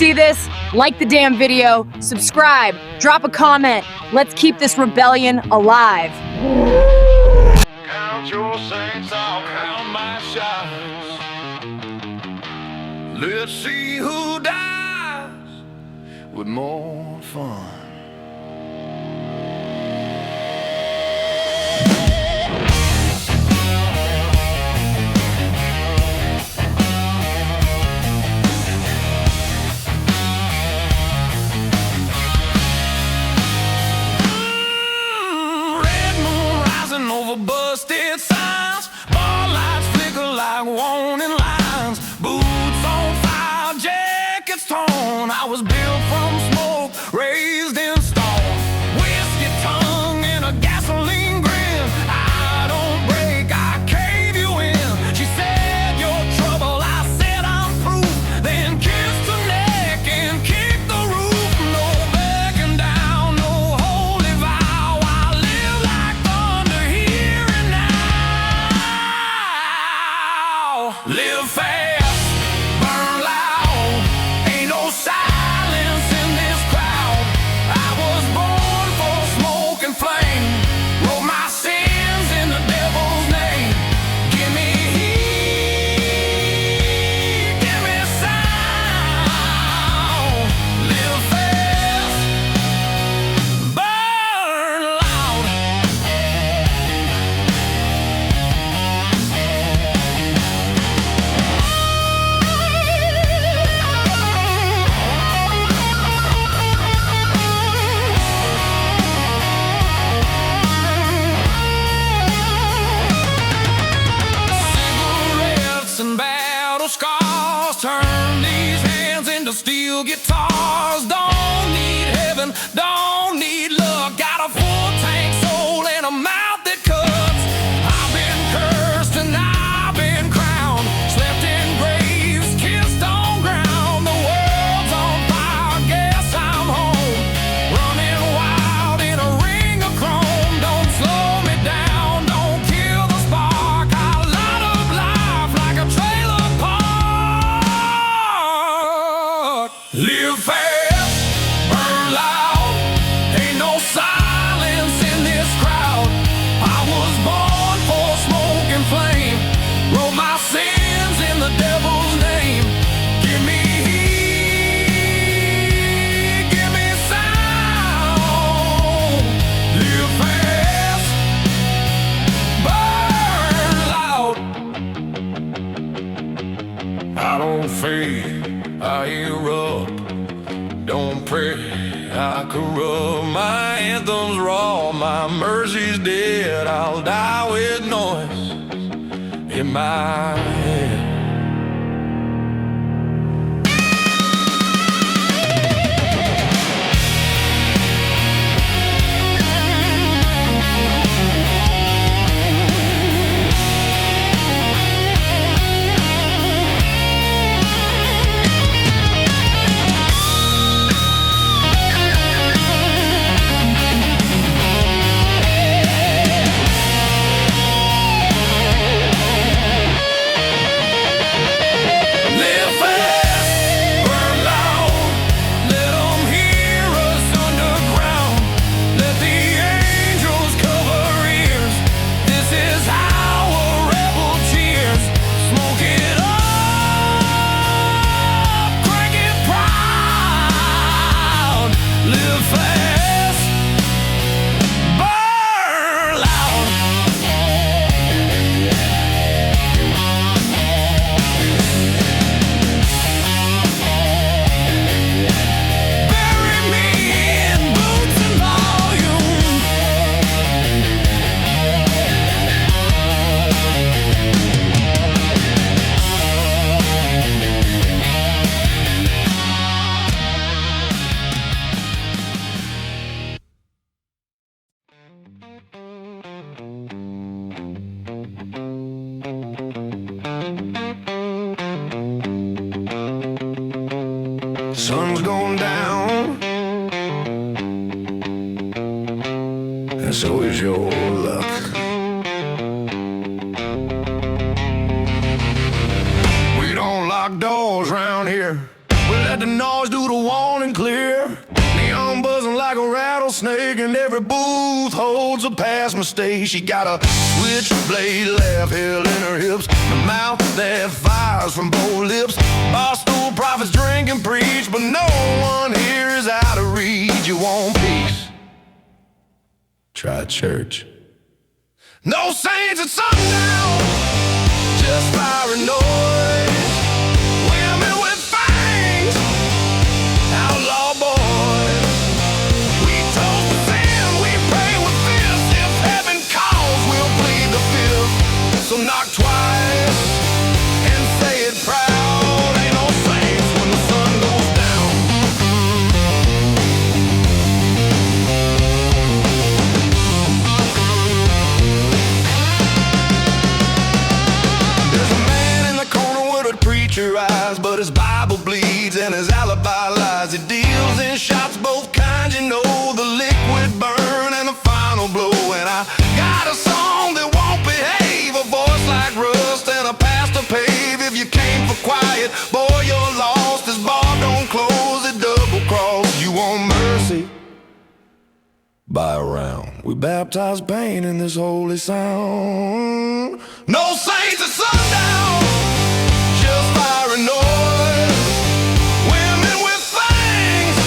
see this, like the damn video, subscribe, drop a comment. Let's keep this rebellion alive. Count your saints, I'll count my shots. Let's see who dies with more fun. Busted signs, bar lights flicker like warning lines. Boots on fire, jackets torn. I was built from smoke, raised in stone. Whiskey tongue and a gasoline grin. I don't break, I cave you in. She said you're trouble, I said I'm proof. Then kissed her neck and kicked the roof. No backing down, no holy vow. I live like thunder here. Live fast, burn loud, ain't no silence in this crowd. I was born for smoke and flame, wrote my sins in the devil's name. Give me heat, give me sound. Live fast, burn loud. And battle scars turn these hands into steel guitars. Don't need heaven, don't need luck. Got a full tank soul and a mouth that cuts. I've been cursed and I've been crowned, slept in graves, kissed on ground. The world's on fire, guess I'm home, running wild in a ring of chrome. Don't slow me down, don't kill the spark. I light up life like a trailer park. Live fast, burn loud, ain't no silence in this crowd. I was born for smoke and flame, wrote my sins in the devil's name. Give me heat, give me sound. Live fast, burn loud. I don't fade, I erupt. Don't pray, I corrupt. My anthem's raw, my mercy's dead. I'll die with noise in my head. Sun's going down, and so is your luck. We don't lock doors round here. We let the noise, do the warning clear. Neon buzzing like a rattlesnake, and every booth holds a past mistake. She got a switchblade laugh held in her hips, the mouth that fires from both lips. Barstool prophets drink and preach, but no one here is out of reach. You want peace? Try church. No saints at sundown, just fire and noise. Women with fangs, outlaw boys. We toast to sin, we pray with fists. If heaven calls, we'll plead the fifth. So knock twice and say it proud. Ain't no saints when the sun goes down. There's a man in the corner with a preacher eyes, but his Bible bleeds and his alibi lies. He deals in shots, both kinds, you know, the liquid burn and the final blow. And I got a song that won't behave, a voice like rust and a pastor pave. If you came for quiet, boy, you're lost. This bar don't close, it double cross. You want mercy? Buy a round. We baptize pain in this holy sound. No saints at sundown, just fire and noise. Women with fangs,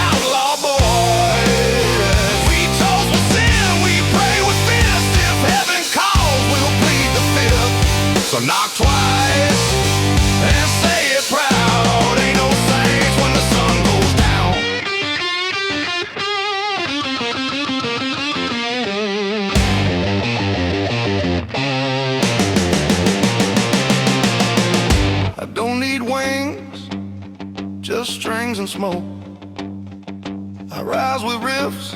outlaw boys. We toast with sin, we pray with fists. If heaven calls, we'll plead the fifth. So knock twice and say it proud. Ain't no saints when the sun goes down. I don't need wings, just strings and smoke. I rise with riffs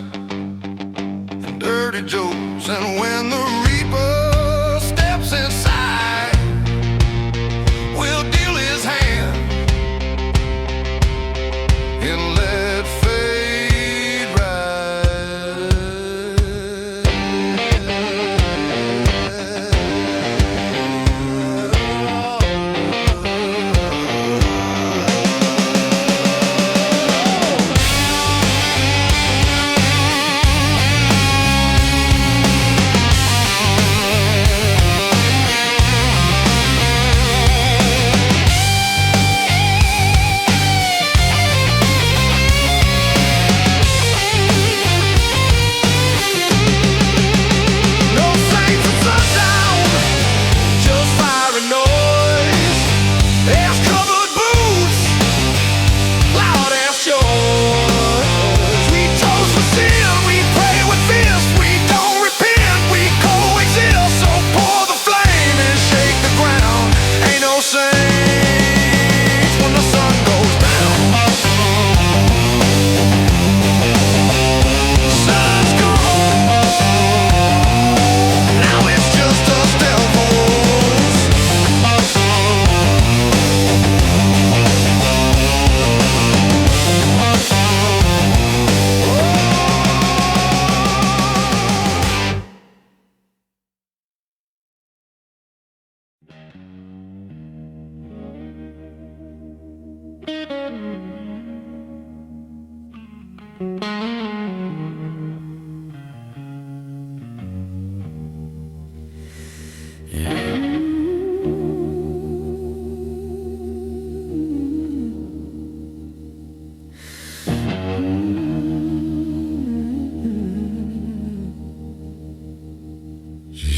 and dirty jokes. And when the reaper steps inside, we'll deal his hand and let fate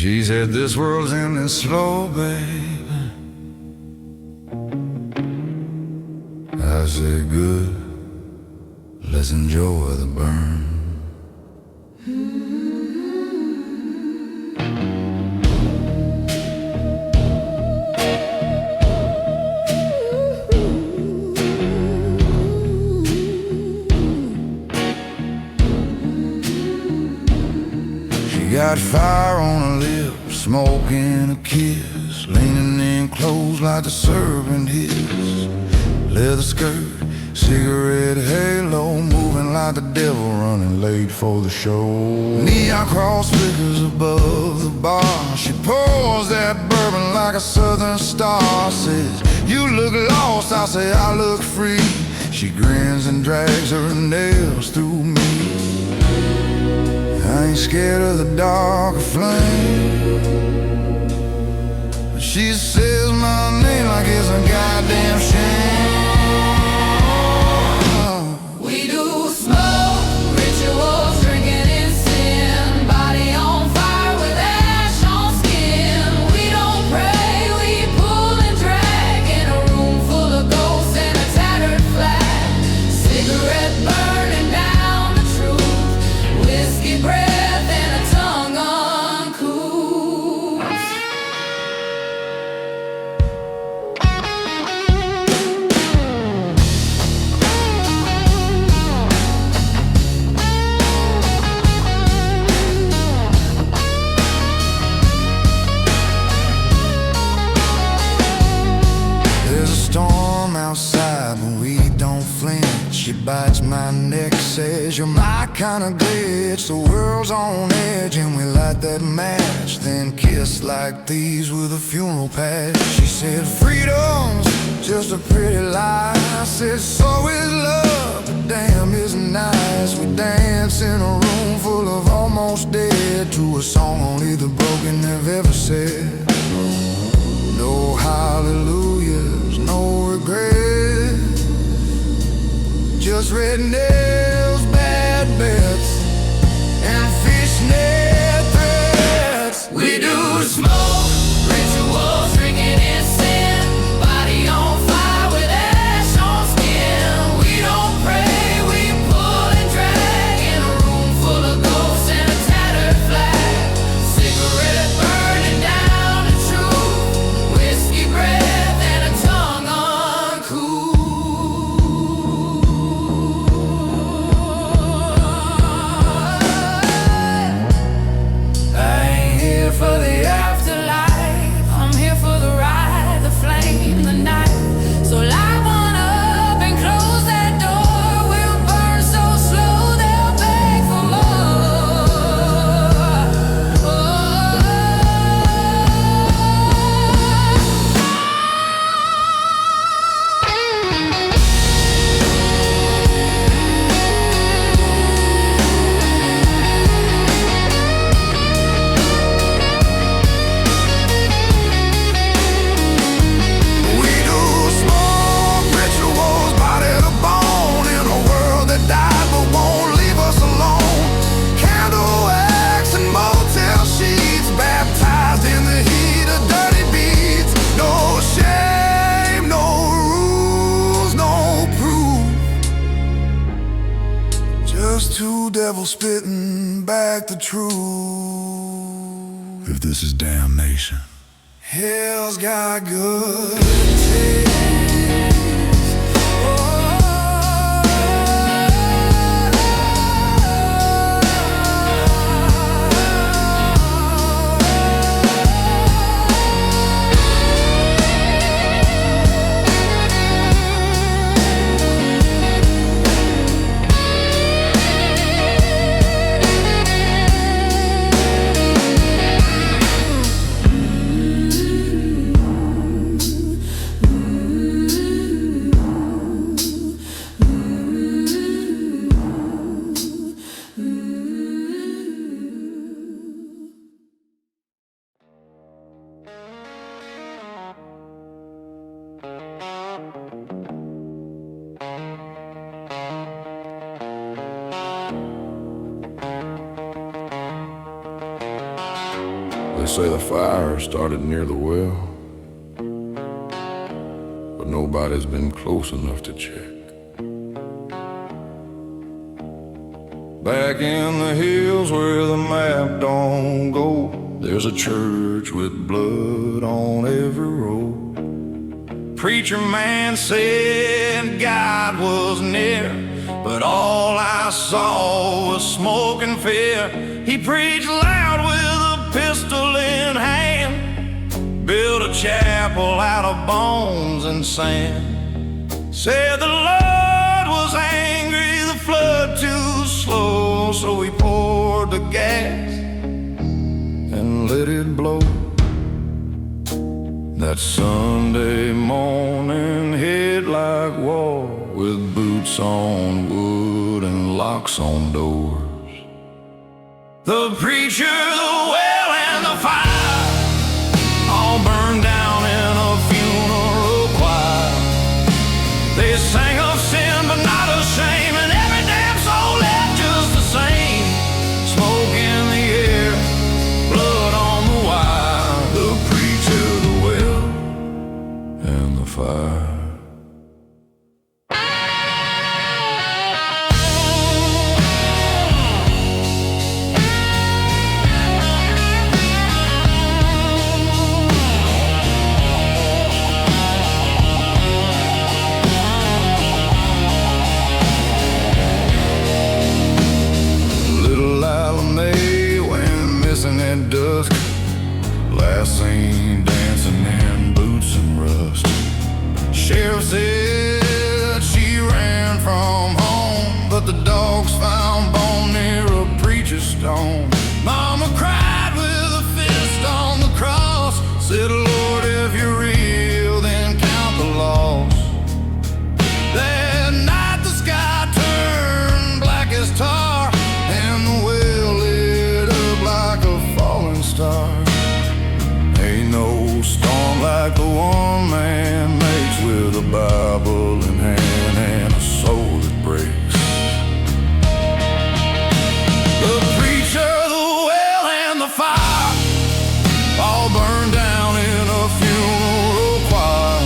She said this world's ending slow, baby. I said good, let's enjoy the burn. Got fire on her lips, smoking a kiss, leaning in close like the servant is. Leather skirt Cigarette halo, moving like the devil, running late for the show. Neon cross flickers above the bar. She pours that bourbon like a southern star. Says, you look lost, I say I look free. She grins and drags her nails through me. I ain't scared of the dark or flame. She says my name like it's a goddamn shame. We do smoke, rituals, drinking in sin. Body on fire with ash on skin. We don't pray, we pull and drag. In a room full of ghosts and a tattered flag. Cigarette burning down the truth. Whiskey breath and a tongue uncouth. There's a storm outside, but we don't flinch. She bites my neck, says you're my kind of glitch. The world's on edge and we light that match, then kiss like thieves with a funeral patch. She said freedom's just a pretty lie. I said so is love, but damn isn't nice. We dance in a room full of almost dead to a song only the broken have ever said. No hallelujahs, no regret, just red nails, bad bets, and fishnet threads. We do smoke, rituals, drinking in sin. Body on fire with ash on skin. We don't pray, we pull and drag. In a room full of ghosts and a tattered flag. Cigarette burning down the truth. Whiskey breath and a tongue uncouth. I ain't here for the Afterlife, I'm here for the ride, the flame, the night. So light one up and close that door. We'll burn so slow they'll beg for We do smoke rituals, body to bone, in a world that died but won't leave us alone. Candle wax and motel sheets, baptized in the heat of dirty beats. No shame, no rules, no proof, just two devils spitting back the truth. If this is damnation, hell's got good taste. They say the fire started near the well, but nobody's been close enough to check. Back in the hills where the map don't go, there's a church with blood on every road. Preacher man said God was near, but all I saw was smoke and fear. He preached loud with a pistol in hand, built a chapel out of bones and sand. Said the Lord know, so he poured the gas and let it blow. That Sunday morning hit like war, with boots on wood and locks on doors. The preacher, the well, and the fire all burned down in a funeral choir. They sang of sin but not of shame, and every damn soul left just the same. Smoke in the air, blood on the wire. The preacher, the well, and the fire. At dusk, last seen dancing in boots and rust. Sheriff said she ran from home, but the dogs found bone near a preacher's stone. Mama cried with a fist on the cross, said, Lord, if you're real, then count the loss. That night the sky turned black as tar, and the well lit up like a falling star. Ain't no storm like the one man makes, with a Bible in hand and a soul that breaks. The preacher, the well, and the fire all burned down in a funeral choir.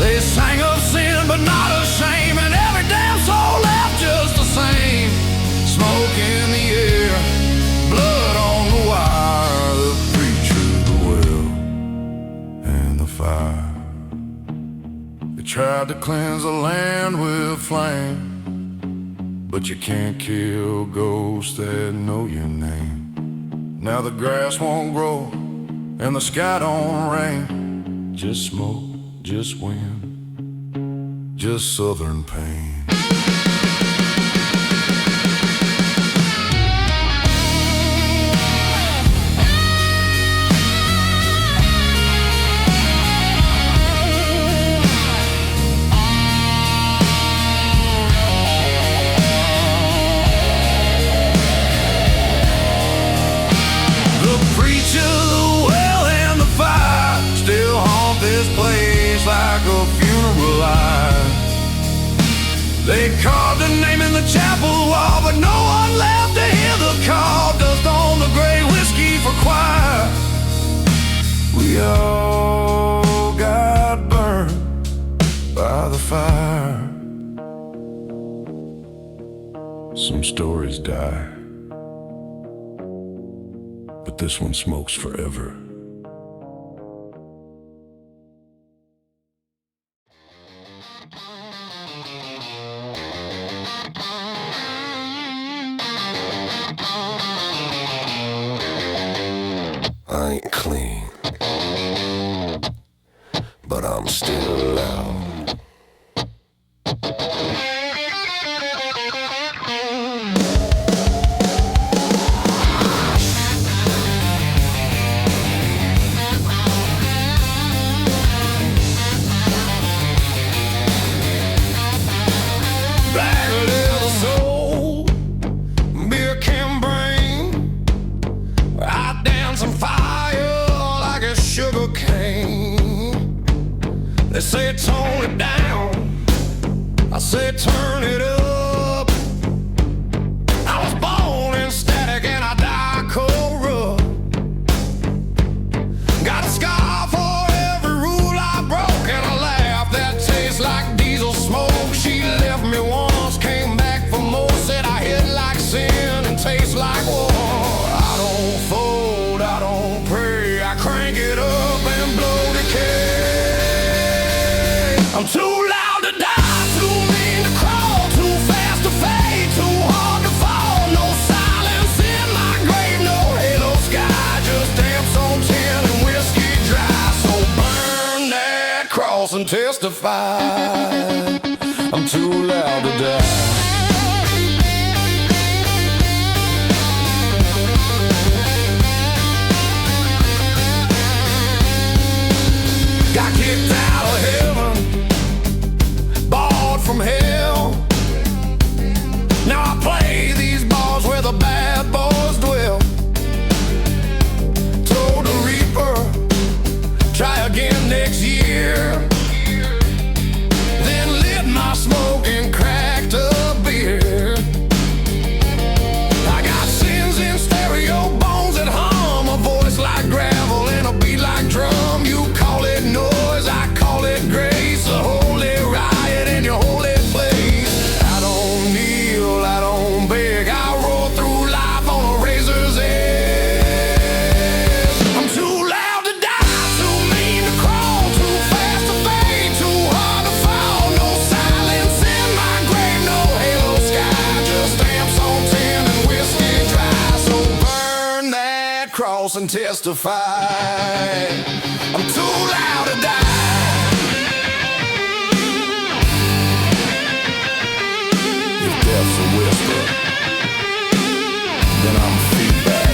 They sang of sin but not of shame, and every damn soul left just the same. Smoke in the air, blood on the wire. The preacher, the well, and the fire. They tried to cleanse the land with flame, but you can't kill ghosts that know your name. Now the grass won't grow and the sky don't rain. Just smoke, just wind, just southern pain. Like a funeral line, they carved a name in the chapel wall, but no one left to hear the call. Dust on the gray whiskey for choir. We all got burned by the fire. Some stories die, but this one smokes forever. I ain't clean, but I'm still loud. Black little soul, beer can bring. I dance on fire like a sugar cane. They say tone it down, I say turn it up. I was born in static and I die cold rough. Got a scar for every rule I broke, and a laugh that tastes like diesel smoke. She left me once, came back for more, said I hit like sin and taste like war. I don't fold, I don't pray, I crank it up and blow decay. I'm too loud to die, too mean to crawl, too fast to fade, too hard to fall. No silence in my grave, no halo sky, just damps on tin and whiskey dry. So burn that cross and testify, I'm too loud to die. cross and testify. I'm too loud to die. If death's a whisper, then I'm feedback.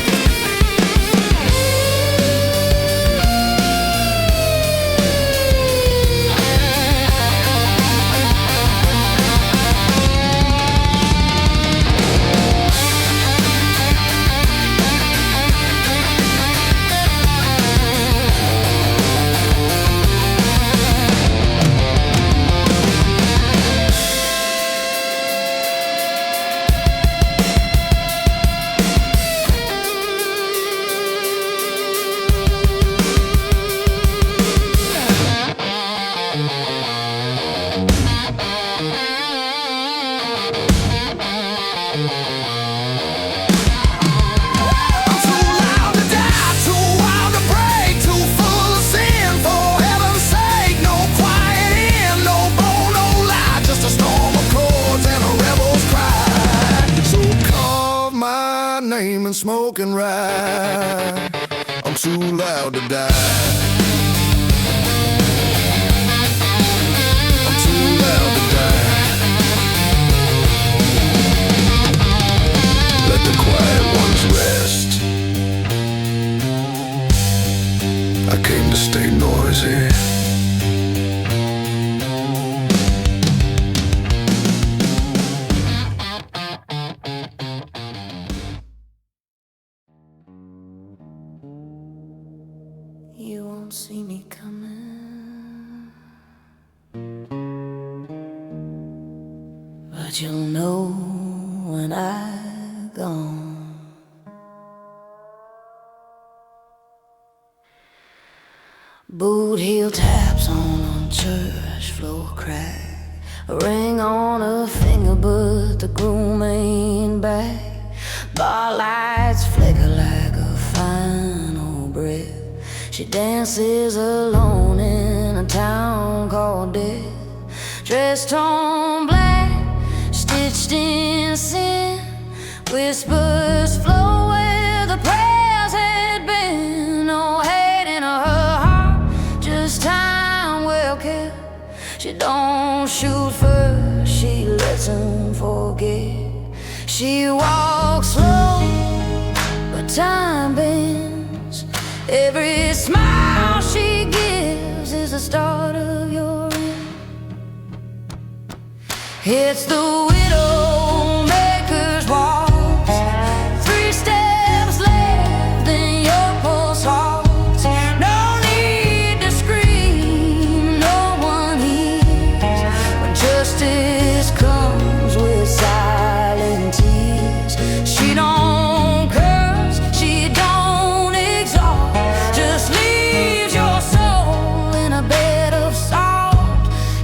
And smoke and ride. I'm too loud to die. I'm too loud to die. Let the quiet ones rest. I came to stay noisy. You won't see me coming, but you'll know when I'm gone. Boot heel taps on a church floor crack, a ring on her finger but the groom ain't back. Bar lights flicker like a final breath. She dances alone in a town called death. Dressed on black, stitched in sin. Whispers flow where the prayers had been. No hate in her heart, just time well kept. She don't shoot first, she lets him forget. She walks slow, but time bends. Every smile she gives is the start of your end. It's the Widowmaker's waltz. 3 steps left, then your pulse halts. No need to scream, no one hears. When justice comes with silent tears, she don't curse, she don't exalt. Just leaves your soul in a bed of salt.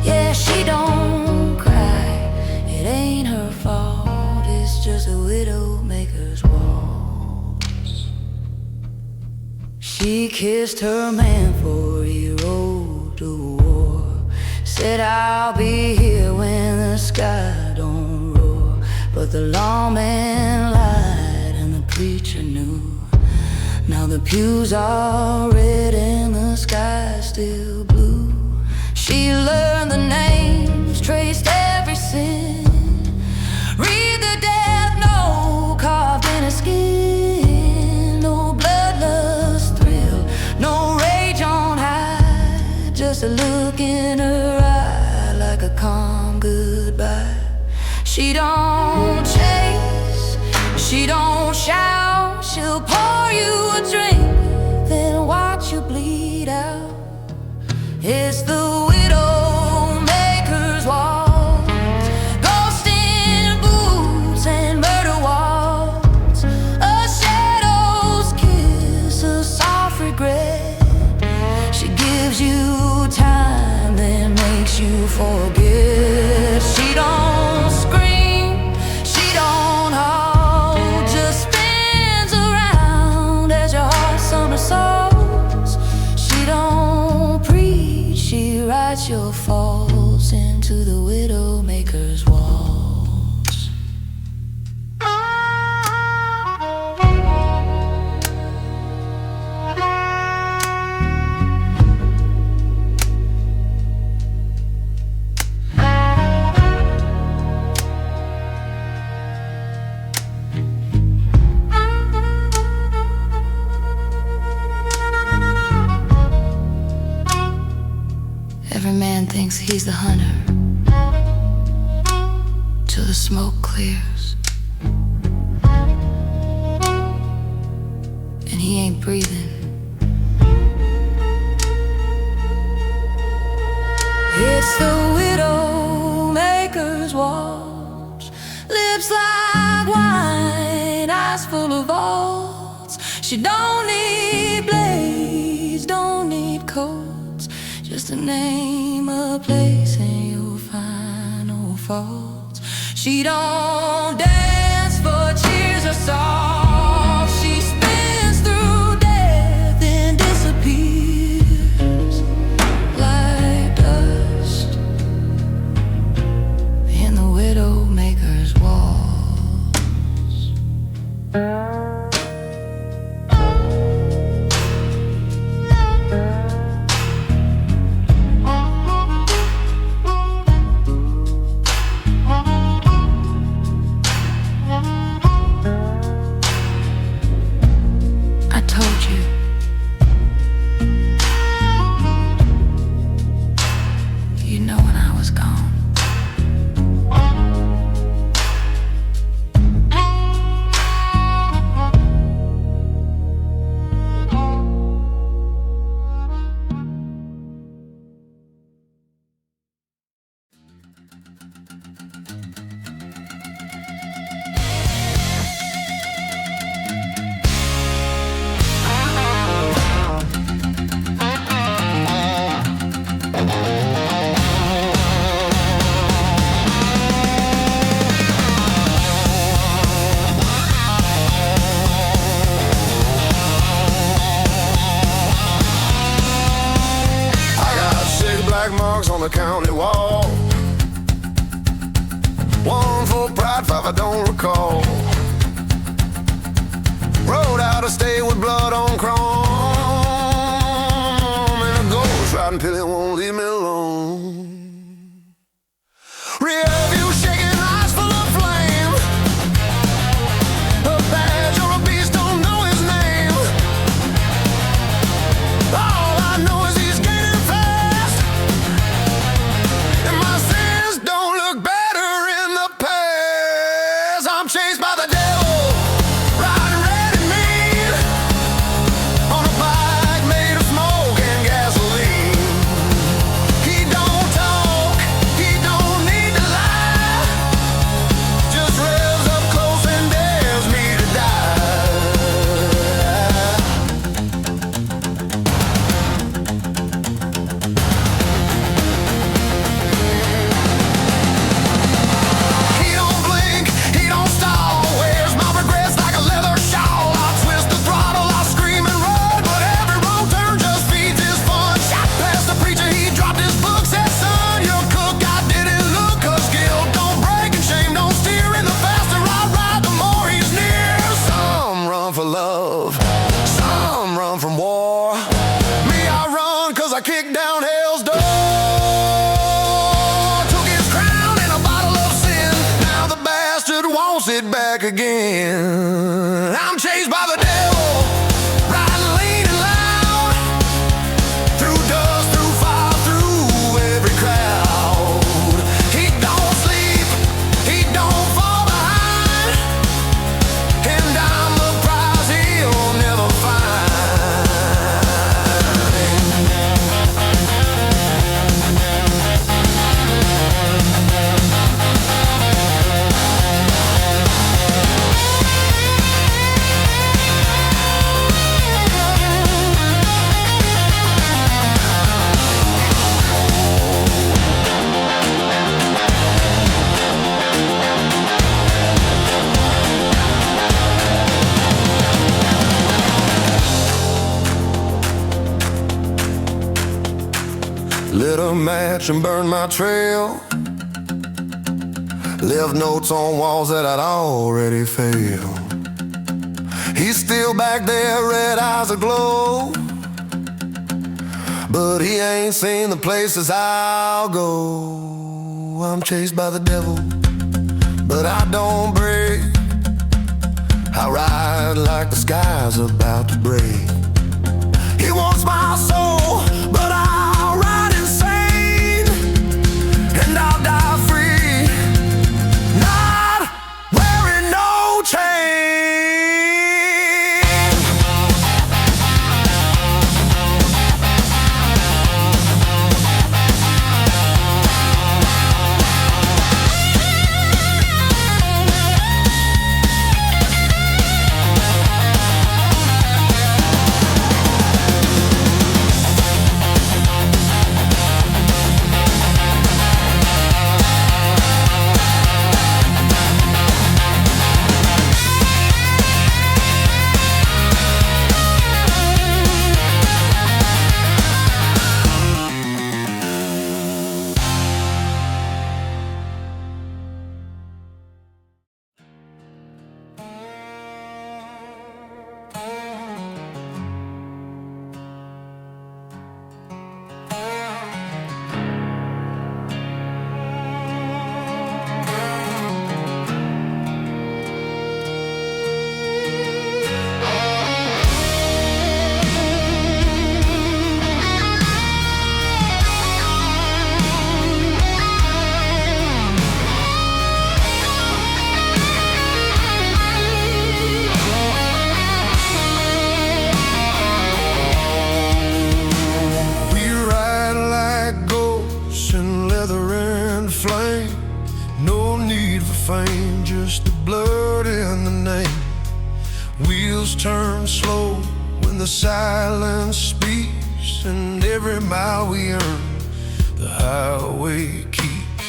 Yeah, she don't cry, it ain't her fault. It's just a Widowmaker's waltz. She kissed her man before he rode to war. Said I'll be here when the sky don't roar. But the lawman lied and the preacher knew. Now the pews are red and the sky's still blue. She learned the names, traced every sin. Read the death note carved in her skin. No bloodlust thrill, no rage on high. Just a look in her eye like a calm goodbye. She don't chase, she don't shout. She'll pour you a drink, then watch you bleed out. It's the Widowmaker's waltz. Ghost in boots and murder waltz. A shadow's kiss, a soft regret. She gives you time, then makes you forget. She don't scream, she don't howl. Just spins around as your heart somersaults. She don't preach, she He's the hunter till the smoke clears, and he ain't breathing. It's the Widowmaker's waltz, lips like wine, eyes full of vaults. She don't need blades, don't need coats, just a name, a place, and you'll find no faults. She don't dance for cheers or songs. She spins through death and disappears like dust in the Widowmaker's waltz. I told you, you know when I was gone. Marks on the county wall. One for pride, five I don't recall. Rode out of state with blood on chrome, and a ghost riding till it won't leave me alone. Rear view shaking, eyes full of flame. A badge or a beast, don't know his name. All I know is he's gaining fast, and my sins don't look better in the past. I'm chased by the devil, riding red and mean, on a bike made of smoke and gasoline. He don't talk, he don't need to lie, just revs up close and dares me to die. He don't blink, he don't stall, wears my regrets like a leather shawl. I'll twist the throttle, I'll scream and run, but every wrong turn just feeds his fun. Shot past the preacher, he dropped his book, said, son, you're a cook. I didn't look, 'cause guilt don't break and shame don't steer, and the faster I ride, the more he's near. Some run for love, some run from war. Me, I run 'cause I kicked down hell's door. Took his crown and a bottle of sin, now the bastard wants it back again. I'm chased by the devil, riding lean and loud, through dust, through fire, through every crowd. He don't sleep, he don't fall behind, and I'm the prize he'll never find. Lit a match and burned my trail, left notes on walls that I'd already failed. He's still back there, red eyes aglow, but he ain't seen the places I'll go. I'm chased by the devil, but I don't break. I ride like the sky's about to break. He wants my soul, but I'll ride insane. fame, just the blood in the name. Wheels turn slow when the silence speaks, and every mile we earn, the highway keeps.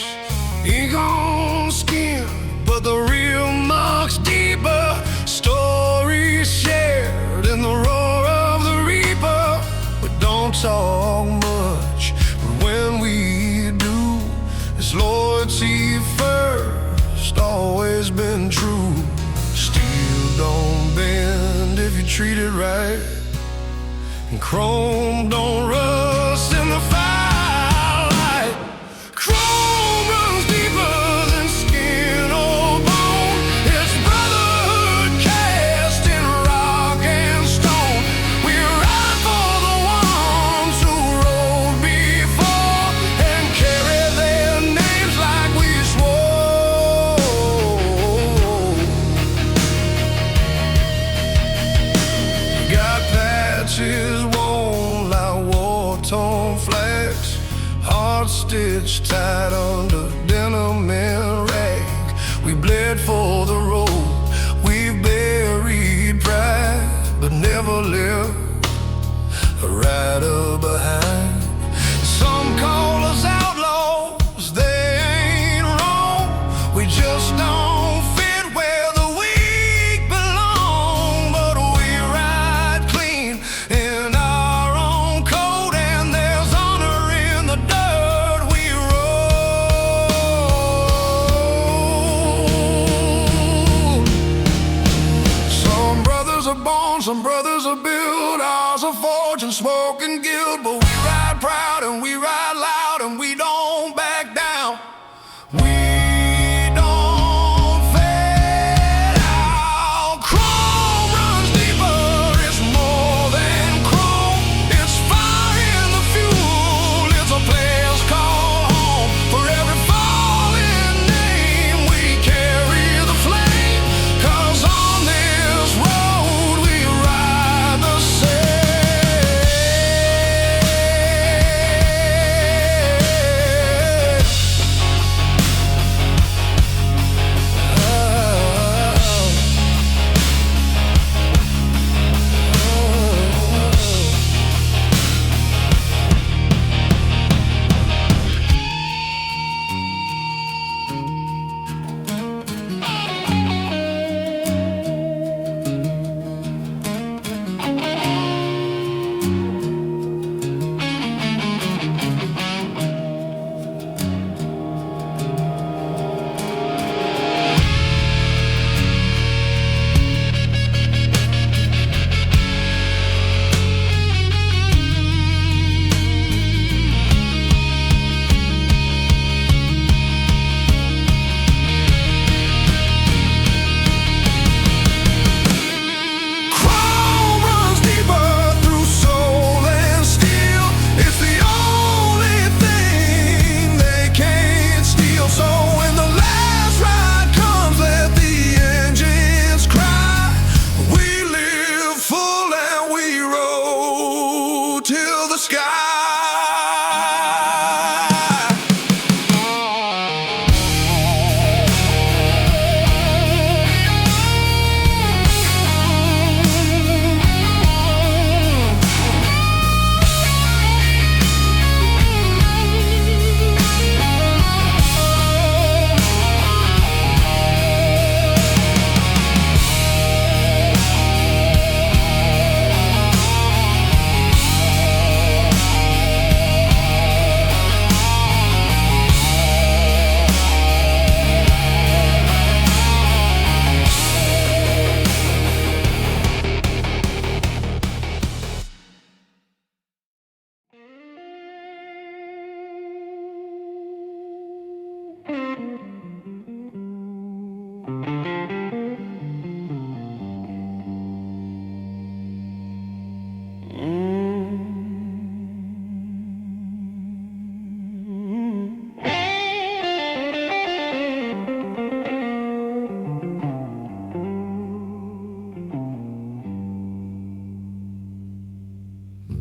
Ink on skin, but the real mark's deeper. Stories shared in the roar of the reaper. We don't talk much, but when we do, it's loyalty first, always been true. Steel don't bend if you treat it right, and chrome don't rust in the firelight. Chrome runs deeper than skin or bone. It's brotherhood cast in rock and stone. We ride for the ones who rode before and carry their names like we swore. Got patches worn like war-torn flags, heart stitched tight under denim and rag. We bled for the road, we buried pride, but never left a rider behind. Some call us outlaws, they ain't wrong. We just don't fit where the weak belong. But we ride clean in our own code, and there's honor in the dirt we roll. Some brothers are born, some brothers are built. Ours are forged and smoke and guild, but we ride proud and we ride loud and we don't back down. We don't fade out. Chrome runs deeper, it's more than chrome. It's fire in the fuel, it's a place called home. For every fallen name we carry the flame, 'cause on this road we ride the same. Chrome runs deeper through soul and steel. It's the only thing they can't steal. So when the last ride comes, let the engines cry. We live full and we roll till the sky.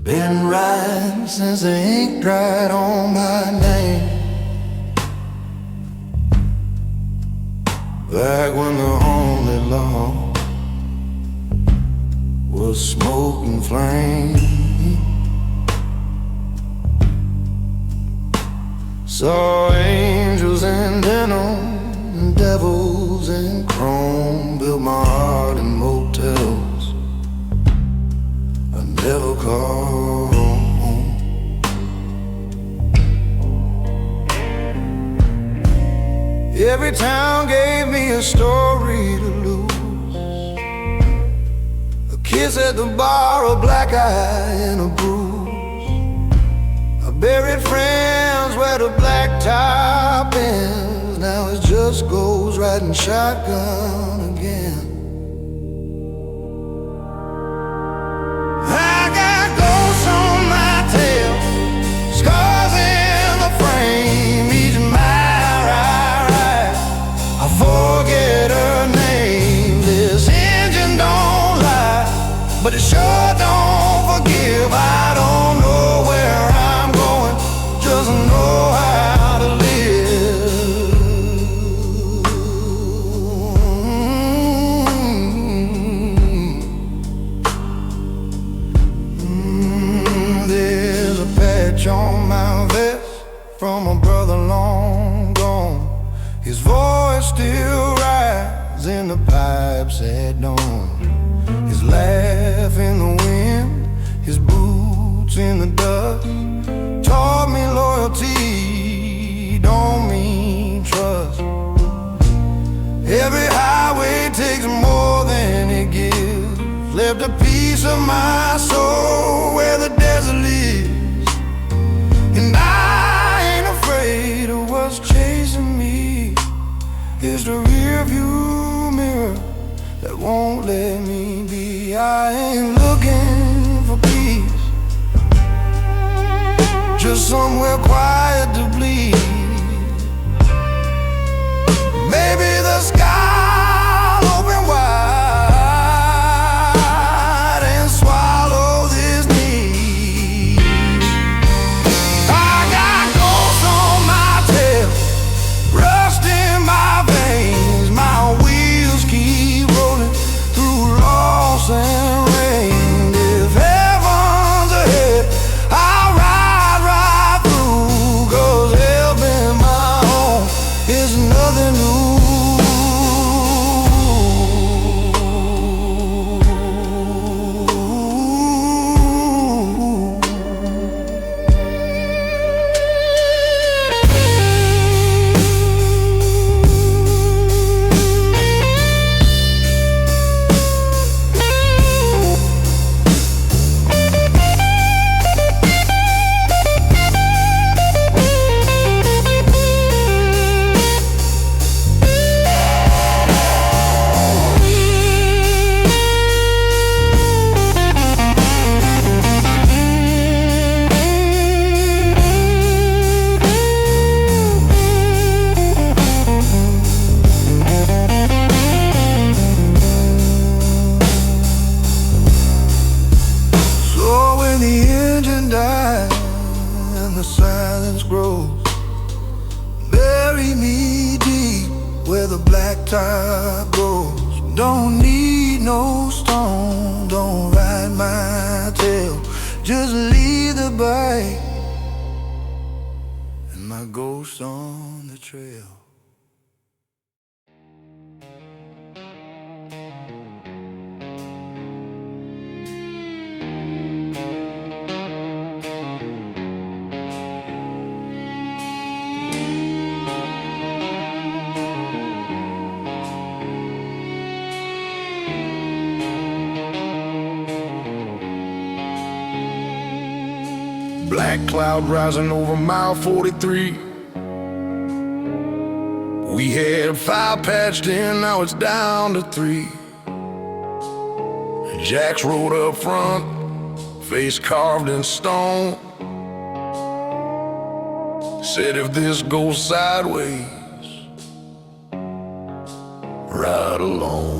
Been riding since the ink dried on my name. Back when the only law was smoke and flame. Saw angels in denim, devils in chrome. Built my heart in motels I never called home. Every town gave me a story to lose. A kiss at the bar, a black eye and a bruise. I buried friends where the black top ends. Now it just goes riding shotgun again. I got ghosts on my tail, scars in the frame. Each mile I ride, I forget her name. This engine don't lie, but it sure don't forgive. I don't know where I'm going, just know how to live. There's a patch on my vest from a brother long gone. His voice still rises in the pipes at dawn. His laugh in the wind, his boots in the dust, taught me loyalty don't mean trust. Every highway takes more than it gives. Left a piece of my soul where the desert lives. And I ain't afraid of what's chasing me. It's the rear view mirror that won't let me be. I ain't looking for peace, just somewhere quiet to bleed. Maybe the sky'll open wide and swallow this need. I got ghosts on my tail, rust in my veins. My wheels keep rolling through loss and rain. If heaven's ahead, I'll ride right through, 'cause hell been my home, it's nothing new. So when the engine dies and the silence grows, bury me deep where the black top goes. Don't need no stone, don't ride my tail, just leave the bike and my ghost on the trail. Black cloud rising over mile 43. We had 5 patched in, now it's down to 3. Jack's rode up front, face carved in stone. Said if this goes sideways, ride alone.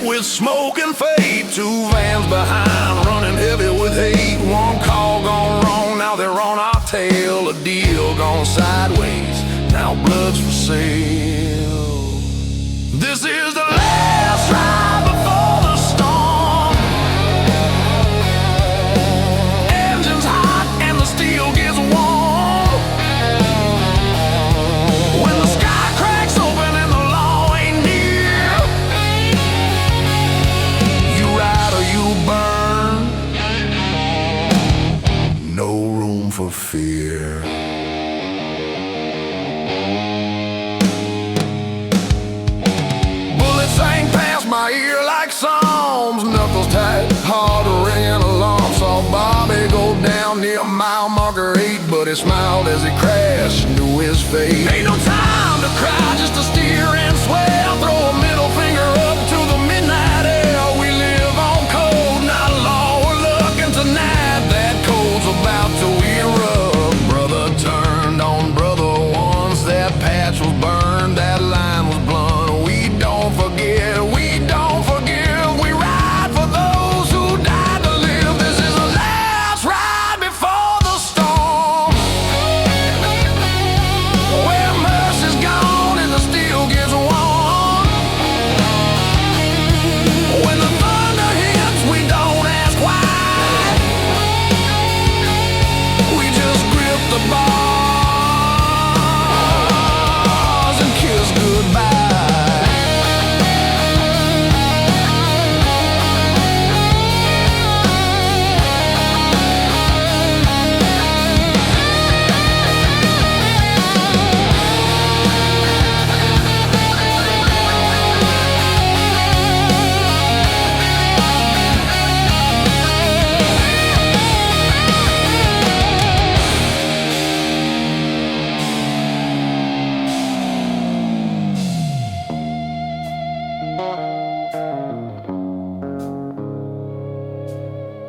with smoke and fade. Two vans behind, running heavy with hate. One call gone wrong, now they're on our tail. A deal gone sideways, now blood's for sale. This is the last ride before the storm. Engine's hot and the steel gets warm. When the sky cracks open and the law ain't near, you ride or you burn. No room for fear. Sang past my ear like psalms. Knuckles tight, hard ringing alarm. Saw Bobby go down near mile marker 8, but he smiled as he crashed into his fate. Ain't no time to cry, just to steer and swear. Throw a middle finger up to the midnight air. We live on code, not law or luck, and tonight that code's about to erupt. Brother turned on brother once. That patch was burned, that line was blunt. We don't forgive, we ride for those who died to live. This is the last ride before the storm, where mercy's gone and the steel gets warm. When the thunder hits, we don't ask why. We just grip the bars and kiss goodbye.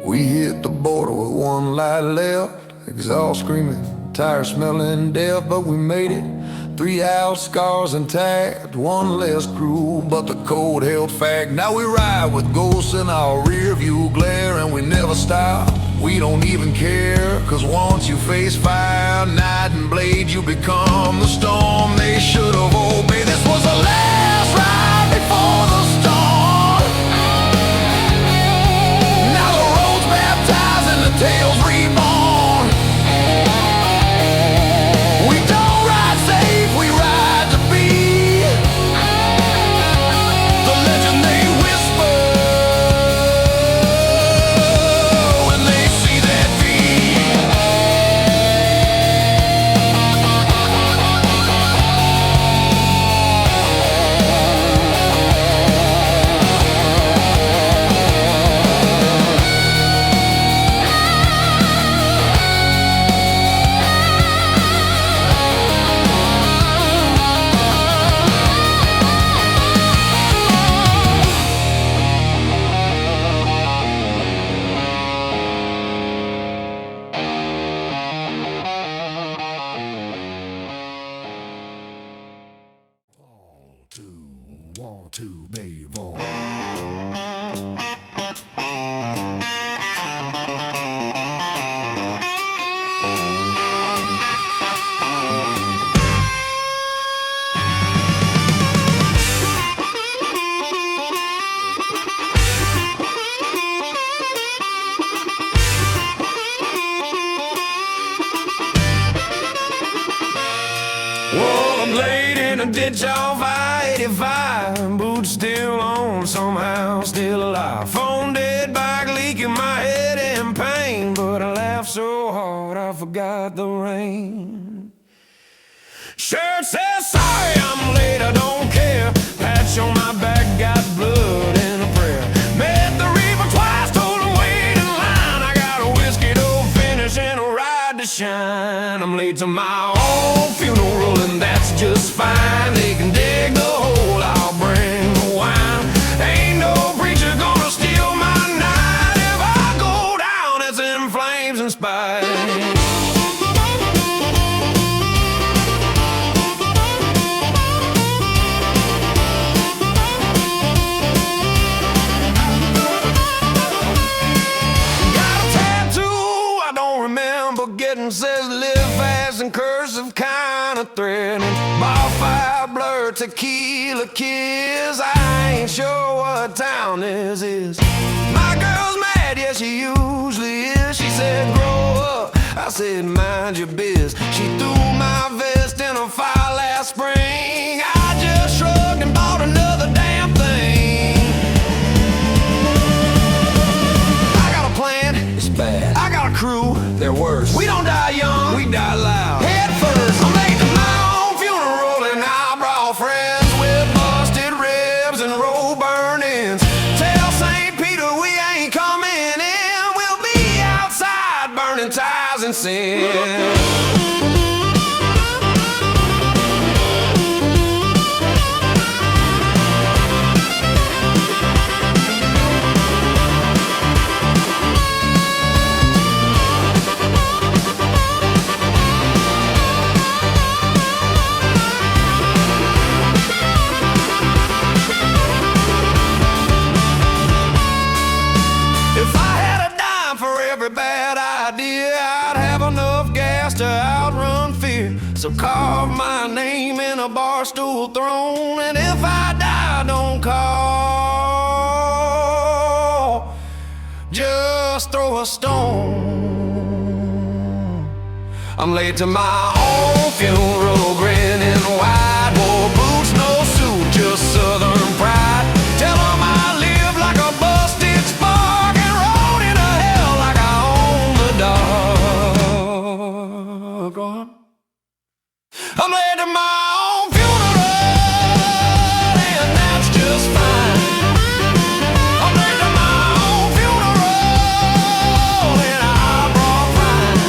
We hit the border with one light left, exhaust screaming, tires smelling death, but we made it. 3 out scars intact, one less crew, but the code held fact. Now we ride with ghosts in our rear view glare, and we never stop, we don't even care. Cause once you face fire, night and blade, you become the storm they should have obeyed. This was the last ride before the storm. Now the road's baptized and the tale's reborn. We don't ride safe, we ride to be the legend they whisper when they see that beat. One, two, baby. Well, I'm laid in a ditch off I-85, boots still on, somehow still alive. Phone dead, bike leaking, my head in pain, but I laughed so hard I forgot the rain. Shirt says sorry I'm late, I don't care. Patch on my back, got blood in a prayer. Met the reaper twice, told him wait in line. I got a whiskey to finish and a ride to shine. I'm late to my own funeral and that's just fine. They can dig the hole, I'll bring the wine. Ain't no preacher gonna steal my night. If I go down, it's in flames and spite. tequila kiss. I ain't sure what town this is. My girl's mad, yeah, she usually is. She said, grow up. I said, mind your biz. She threw my vest in a fire last spring. I just shrugged and bought another damn thing. I got a plan, it's bad. I got a crew, they're worse. We don't die young, we die loud. Head first, I'm late to my own funeral, and I brought friends with busted ribs and roll burn-ins. Tell St. Peter we ain't coming in. We'll be outside burning ties and sin. If I had a dime for every bad idea, I'd have enough gas to outrun fear. So carve my name in a bar stool throne, and if I die, don't call, just throw a stone. I'm late to my own funeral, grinning wide, wore boots, no suit, just Southern pride. Tell 'em I live like a busted spark and rode into hell like I own the dark. Go on. I'm late to my own funeral, and that's just fine. I'm late to my own funeral, and I brought wine.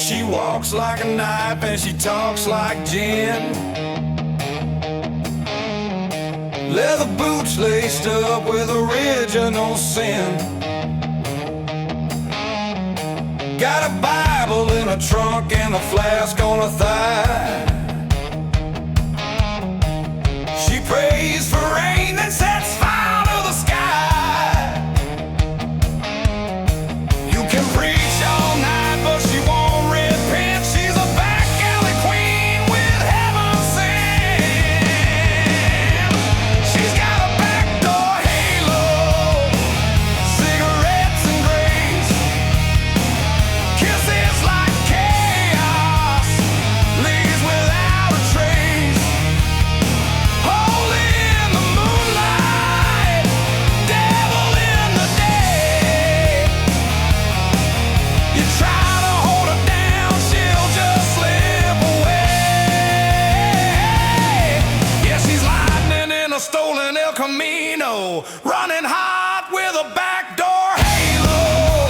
She walks like a knife and she talks like gin. Leather boots laced up with original sin. Got a Bible in a trunk and a flask on her thigh. She prays for rain that sets fire to the sky. You can preach all night, but she won't repent. She's a back alley queen with heaven sent. She's got a backdoor halo, cigarettes and grace, kisses like chaos, leaves without a trace. Holy in the moonlight, devil in the day. You try to hold her down, she'll just slip away. Yeah, she's lightning in a stolen El Camino, running hot with a backdoor halo.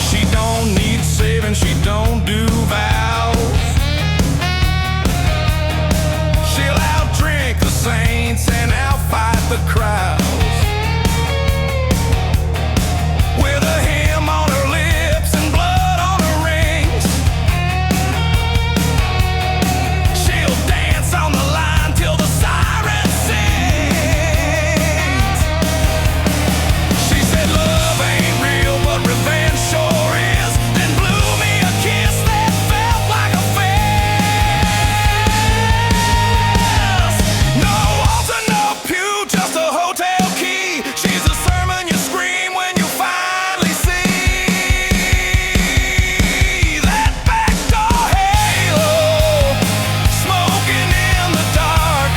She don't need saving, she don't do vows. She'll outdrink the saints and outfight the crowds. With a hymn on her lips and blood on her rings, she'll dance on the line till the siren sings. She said love ain't real, but revenge sure is. Then blew me a kiss that felt like a fist. No altar, no pew, just a hotel key. She's a sermon you scream when you finally see that backdoor halo, smoking in the dark.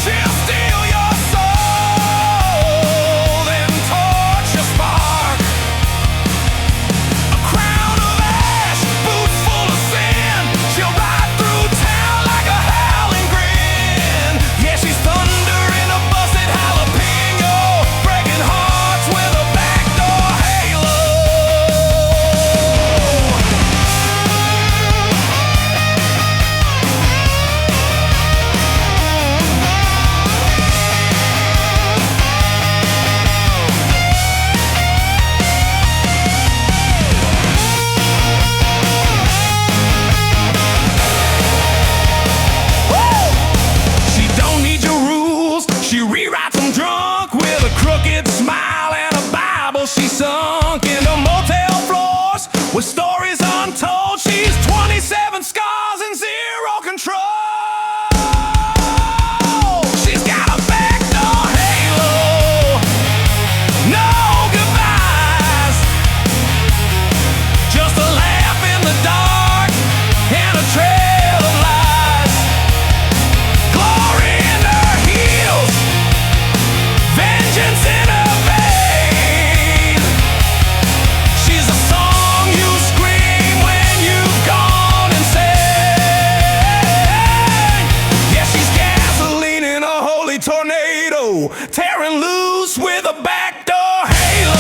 She'll steal your soul, then torch your spark. A crown of ash, boots full of sin. She'll ride through town like a howling grin. Yeah, she's thunder in a busted jalapeno, breaking hearts with a backdoor halo. She don't need your rules, she rewrites them drunk with a crooked smile and a Bible. She sunk into motel floors with stories untold. She's 27 scars and zero control. She's got a backdoor halo, no goodbyes, just a laugh in the dark and a trail of lies. Glory in her heels, vengeance in her veins. She's a song you scream when you've gone insane. Yeah, she's gasoline in a holy tornado, tearing loose with a backdoor halo.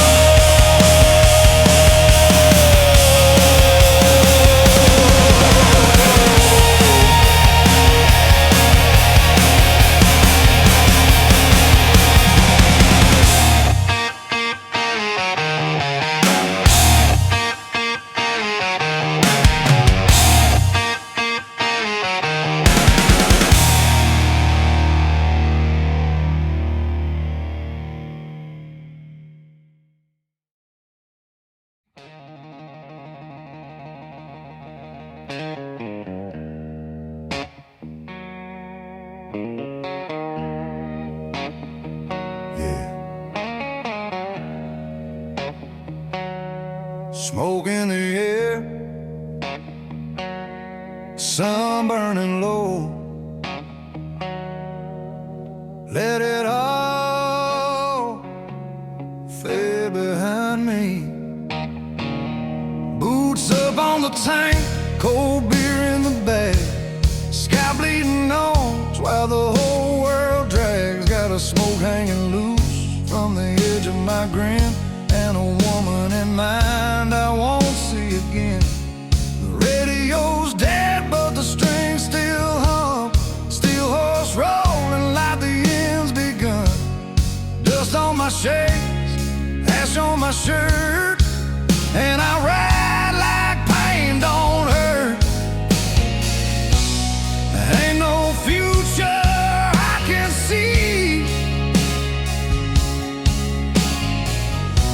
Smoke in the air, sun burning low. Let it all fade behind me. Boots up on the tank, cold beer in the bag, sky bleeding nose while the whole world drags. Got a smoke hanging loose from the edge of my my grin, and a woman in mind I won't see again. The radio's dead, but the strings still hum. Steel horse rolling like the end's begun. Dust on my shades, ash on my shirt, and I ride like pain don't hurt. Ain't no future I can see,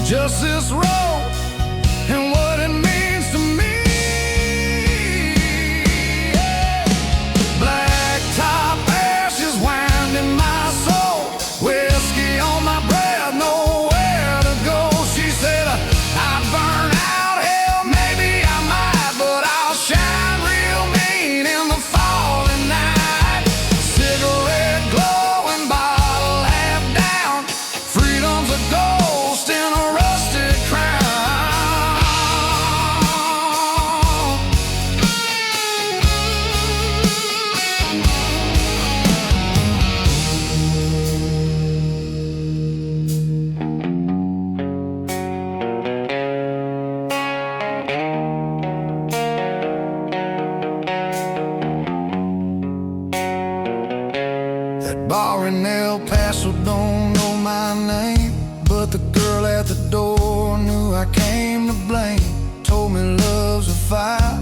just this road and what it means to me. Yeah. Black top ashes winding my soul, whiskey on my breath, nowhere to go. She said I'd burn out, hell maybe I might, but I'll shine real mean in the falling night. Cigarette glowing, bottle half down, freedom's a ghost in a rusted crown. That bar in El Paso don't know my name, but the girl at the door knew I came to blame. Told me love's a fire,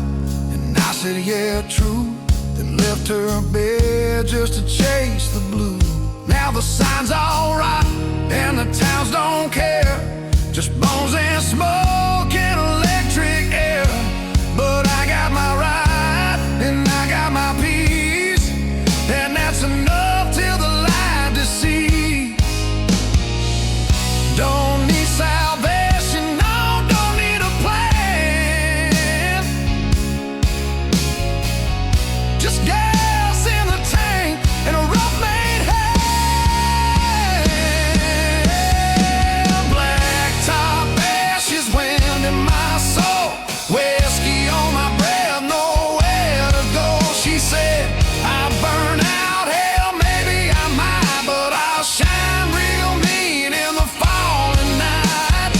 and I said yeah, true. Then left her bed just to chase the blue. Now the sign's alright, and the towns don't care, just bones and smoke and electric air. But I got my ride, and I got my peace, and that's enough till the light to see. Don't need salvation, no, don't need a plan. Just gas in the tank and a rough made hand. Black top ashes, wind in my soul, whiskey on my breath, nowhere to go. She said I'd burn out, hell maybe I might, but I'll shine real mean in the falling night.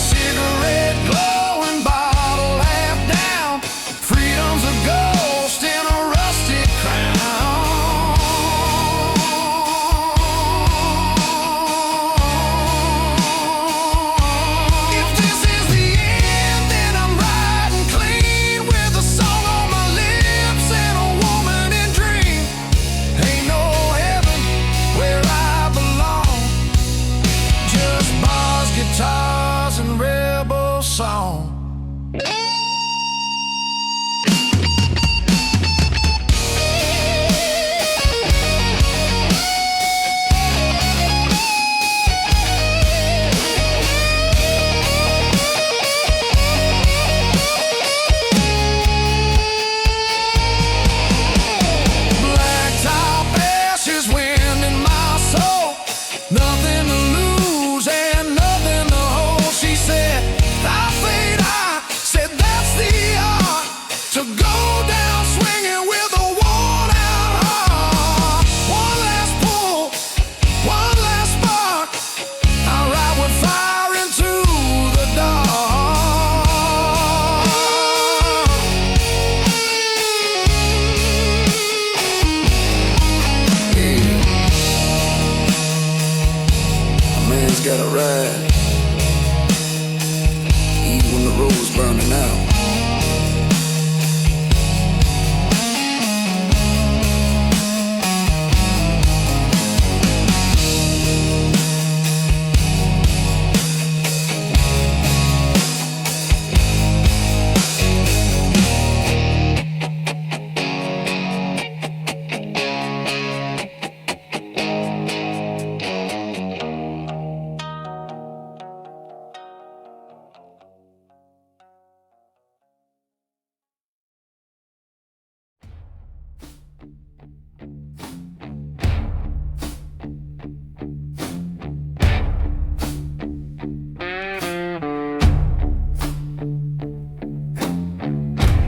Cigarette glowing, bottle half down, freedom's a ghost in a rusted crown. If this is the end, then I'm riding clean with a song on my lips and a woman in dream. Ain't no heaven where I belong, just bars, guitars, and rebel song. Black top ashes, wind in my soul, nothing to lose and nothing to hold. She said I fade, I said that's the art, to go down swinging with a worn out heart. One last pull, one last spark, I ride with fire into the dark. Yeah. A man's gotta ride, even when the road's burning out.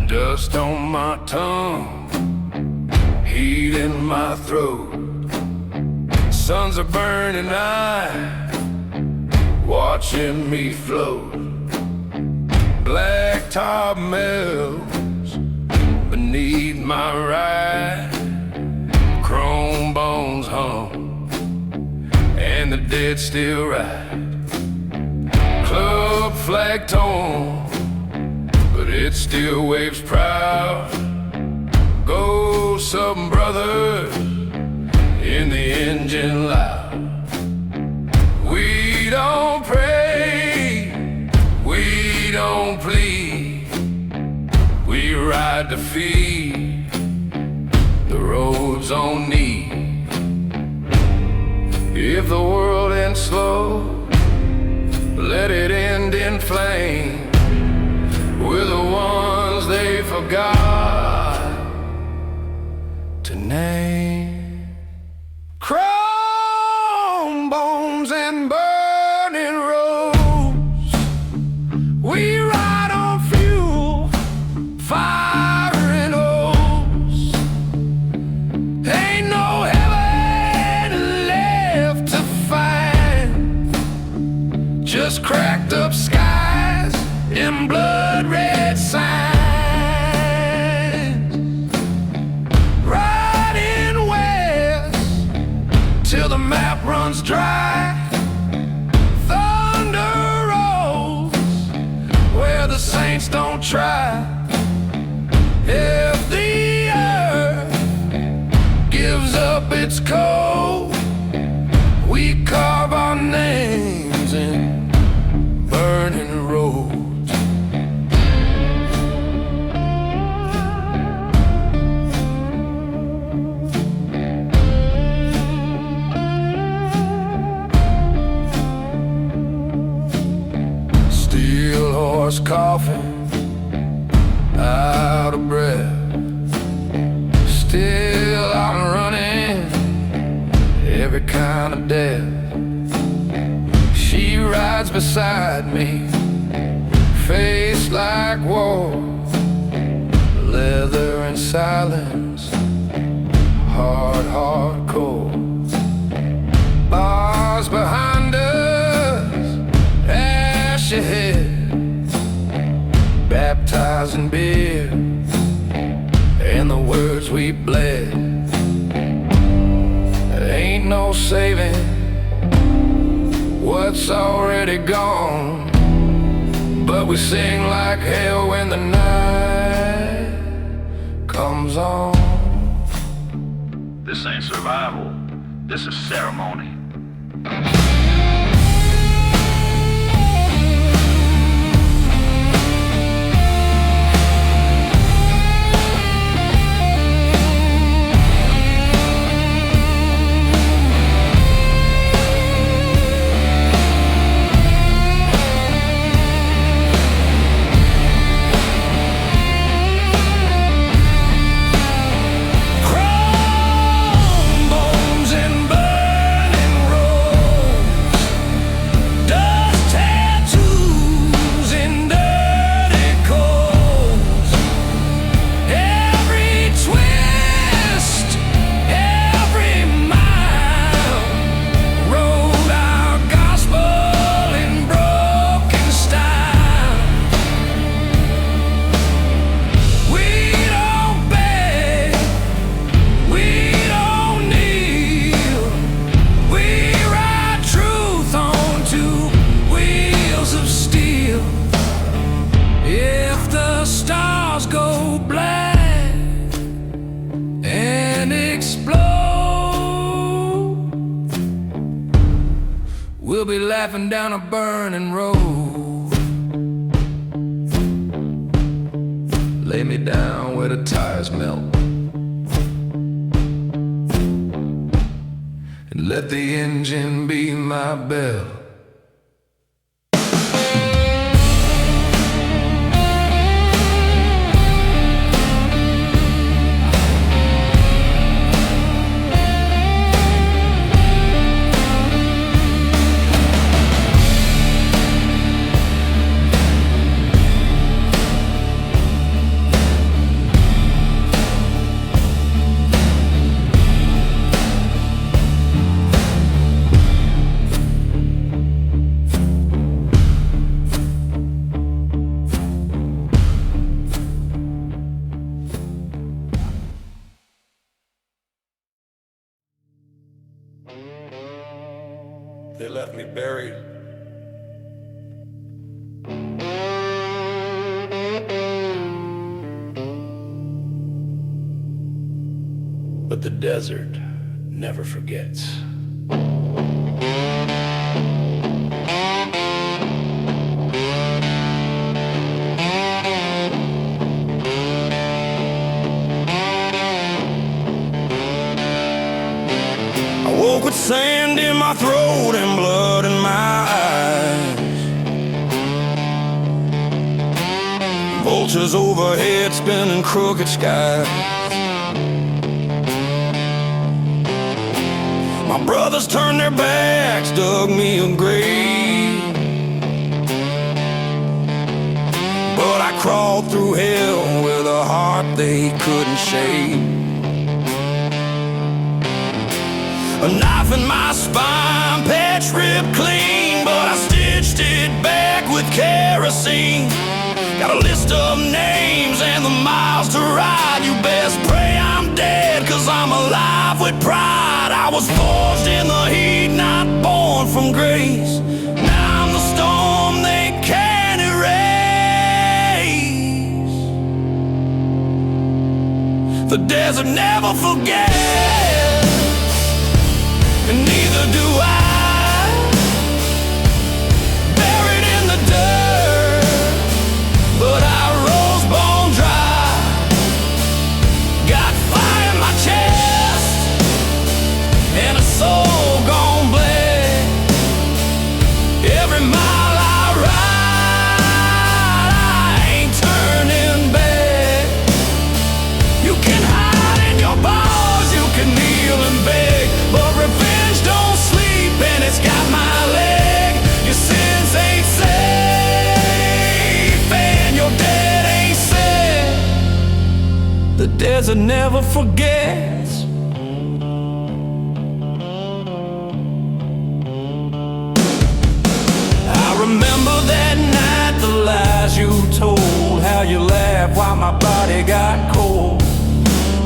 Dust on my tongue, heat in my throat. Suns are burning, I watching me float. Black top melts beneath my ride. Chrome bones hum and the dead still ride. Club flag torn, but it still waves proud. Go Southern brothers in the engine loud. We don't pray, we don't plead, we ride to feed the road's own need. If the world ends slow, let it end in flame. We're the ones they forgot to name. Chrome bones and burning roads, we ride on fuel, fire and oats. Ain't no heaven left to find, just cracked up skies and blood red signs. Riding west till the map runs dry. Thunder rolls where the saints don't try. If the earth gives up its cold, we carve our names in burning roads. Steel horse coffin, out of breath, still out and running, every kind of death. She rides beside me, face like war, leather and silence, hardcore. Bars behind us, ash ahead, baptized in beer and the words we bled. There ain't no saving what's already gone, but we sing like hell when the night comes on. This ain't survival, this is ceremony. We'll be laughing down a burning road. Lay me down where the tires melt, and let the engine be my bell. buried. But the desert never forgets. I woke with sand in my throat and blood in my eyes. Vultures overhead spinning crooked skies. My brothers turned their backs, dug me a grave. But I crawled through hell with a heart they couldn't shave. A knife in my spine, patch ripped clean, but I stitched it back with kerosene. Got a list of names and the miles to ride. You best pray I'm dead, 'cause I'm alive with pride. I was forged in the heat, not born from grace. Now I'm the storm they can't erase. The desert never forgets, and neither do I. Buried in the dirt, but I rose bone dry. Got fire in my chest and a soul gone black. Every mile I ride, I ain't turning back. You can hide in your bars, you can kneel and beg, but revenge don't sleep and it's got my leg. Your sins ain't safe and your dead ain't said. The desert never forgets. I remember that night, the lies you told, how you laughed while my body got cold.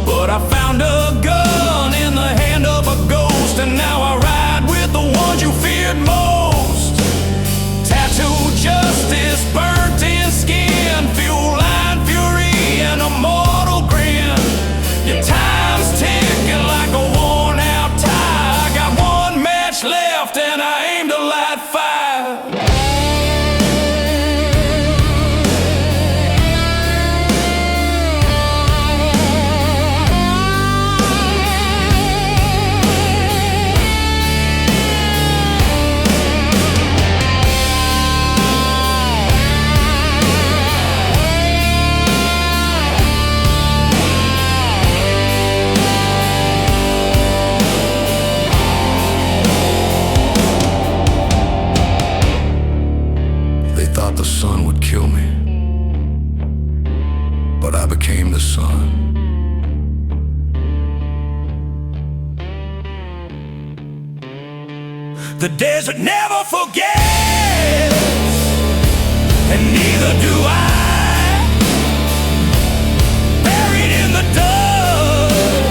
But I found a gun in the hand of a ghost, and now I ride with the ones you feared most. Tattooed justice, burnt in skin, fuel line fury and a mortal grin. Your time's ticking like a worn out tire. I got one match left and I aim to light fire. They thought the sun would kill me, but I became the sun. The desert never forgets, and neither do I. Buried in the dust,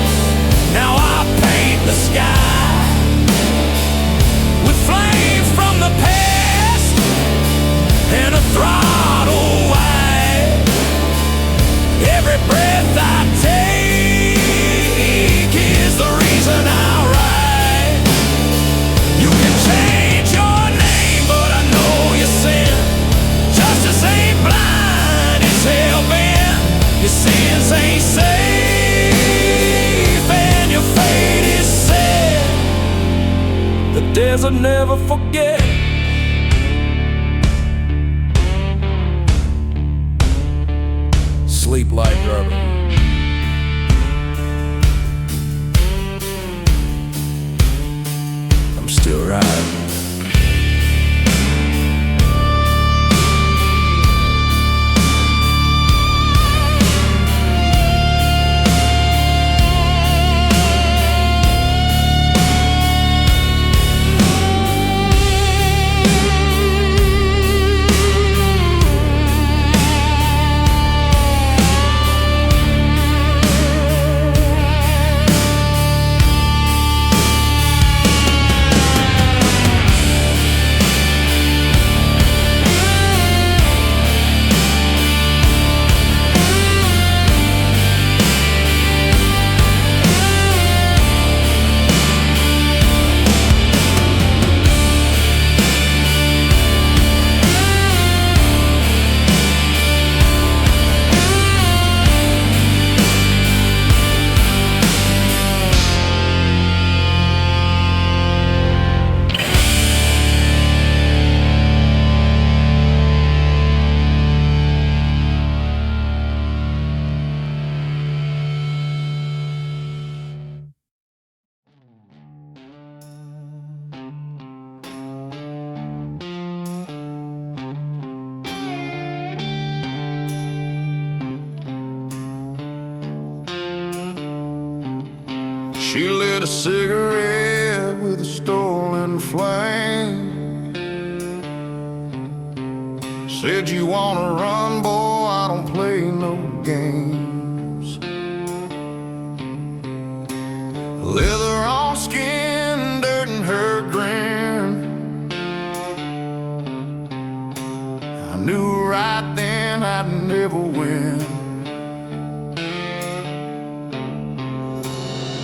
now I paint the sky with flames from the past and a throttle wide. Every breath I take is the reason I ride. You can change your name, but I know your sin. Justice ain't blind, it's hell bent. Your sins ain't safe, and your fate is set. The desert never forgets. Sleep like rubber. I'm still riding. She lit a cigarette with a stolen flame. Said, you wanna run, boy, I don't play no games. Leather on skin, dirt in her grin. I knew right then I'd never win.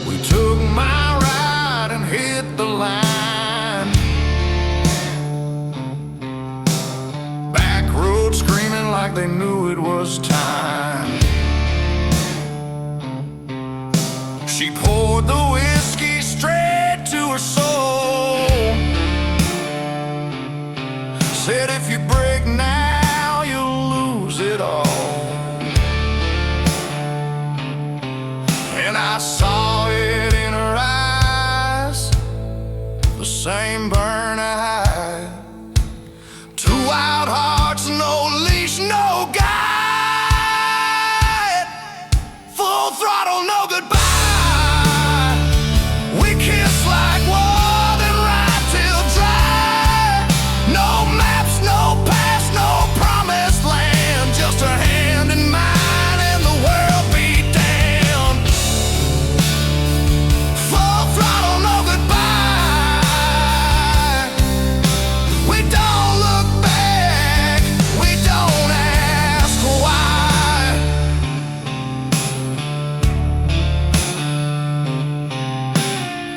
We took my ride and hit the line. Back road screaming like they knew it was time. She poured the whiskey straight to her soul. Said, if you break now, you'll lose it all. And I saw it in her eyes, the same burn I had. Two wild hearts, no leash, no guide. Full throttle, no goodbye. We kiss like war, then ride till dry. No maps, no past, no promised land. Just her hand in mine and the world beat down. Full throttle, no goodbye. We don't look back, we don't ask why.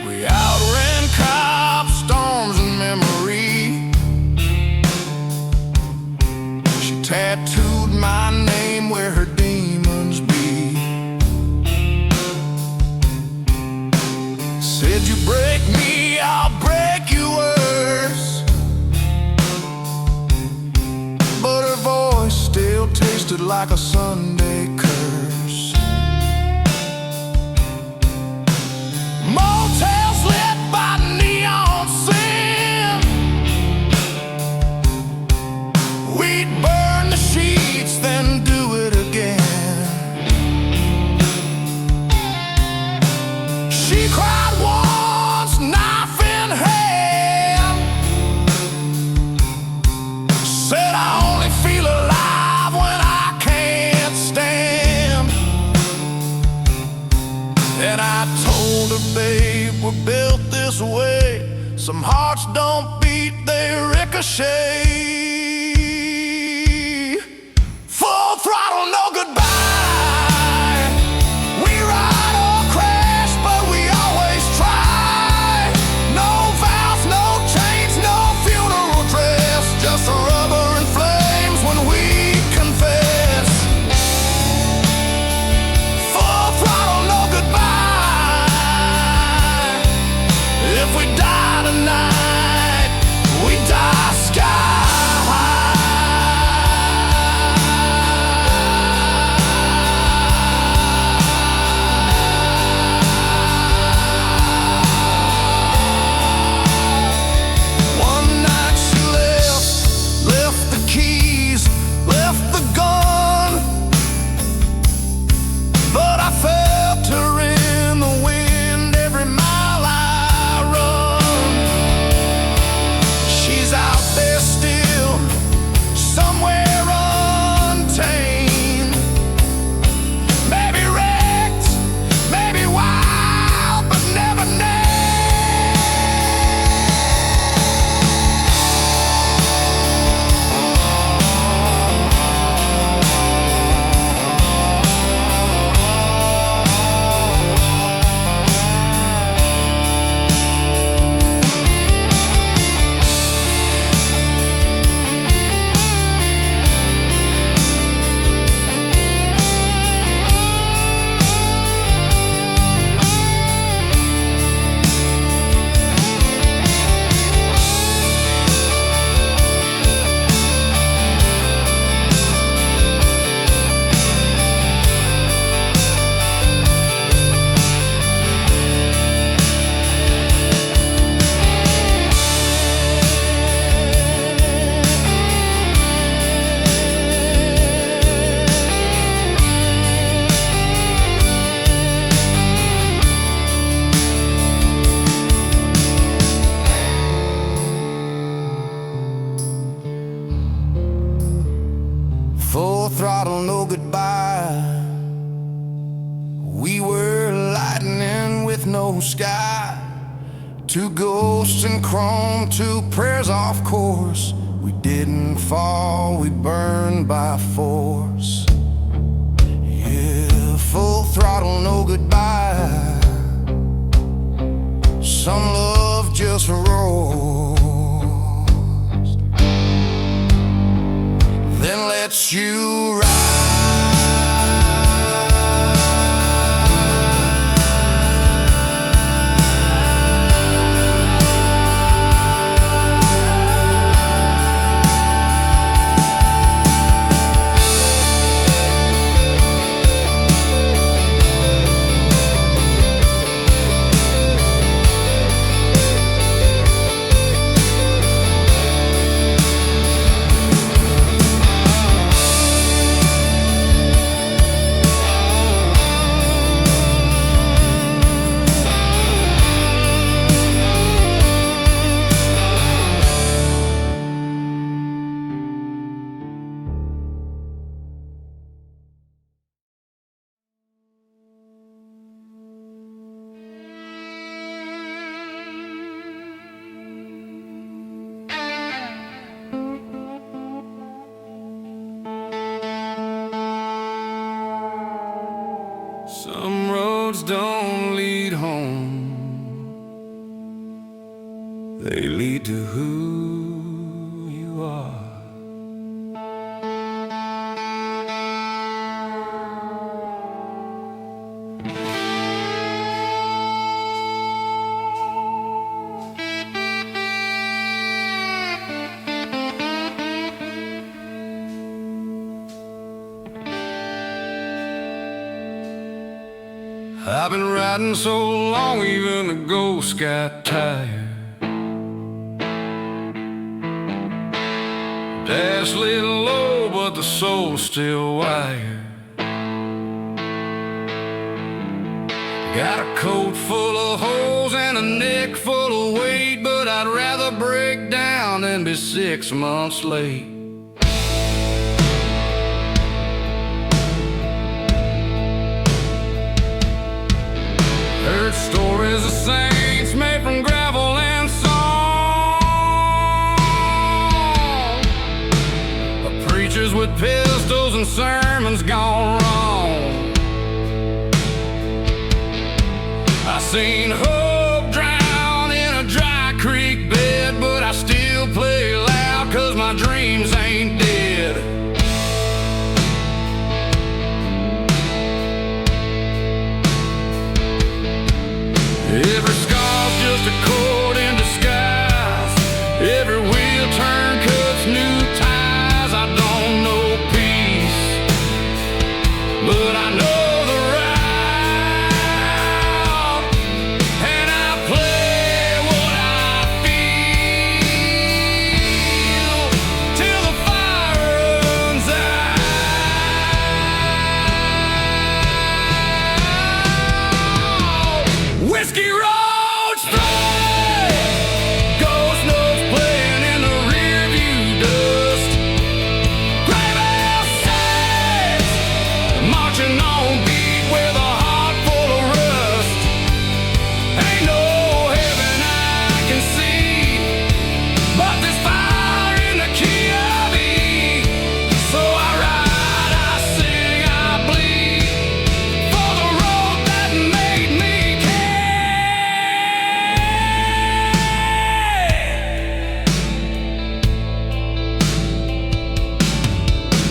We outran cops, storms, and memory. She tattooed my name where her demons be. Said, you break me, I'll break you worse. But her voice still tasted like a Sunday curse. Motels lit by neon sin. We'd burn the sheets, then do it again. She cried once, knife in hand. Said, I only feel alive when I can't stand. And I told her, babe, we're built this way. Some hearts don't beat, they ricochet. Full throttle, no goodbye. We ride or crash, but we always try. No vows, no chains, no funeral dress. Just rubber and flames when we confess. Full throttle, no goodbye. If we die tonight, we die sky by. We were lightning with no sky, two ghosts in chrome, two prayers off course. We didn't fall, we burned by force. Yeah, full throttle, no goodbye. Some love just rolls, then lets you ride. Some roads don't lead home, they lead to who you are. I've been riding so long, even the ghosts got tired. Dash little low, but the soul's still wired. Got a coat full of holes and a neck full of weight, but I'd rather break down than be 6 months late. Heard stories of saints made from gravel and song, of preachers with pistols and sermons gone wrong. I seen hope drown in a dry creek bed, but I still play loud 'cause my dreams ain't dead. Every scar's just a cord in disguise. Every wheel turn cuts new ties. I don't know peace, but I know the route, and I play what I feel till the fire runs out. Whiskey Road straight, ghost notes playing in the rearview dust. Grave house saints marching on beat with a heart full of rust. Ain't no heaven I can see, but there's fire in the key of E. So I ride, I sing, I bleed for the road that made me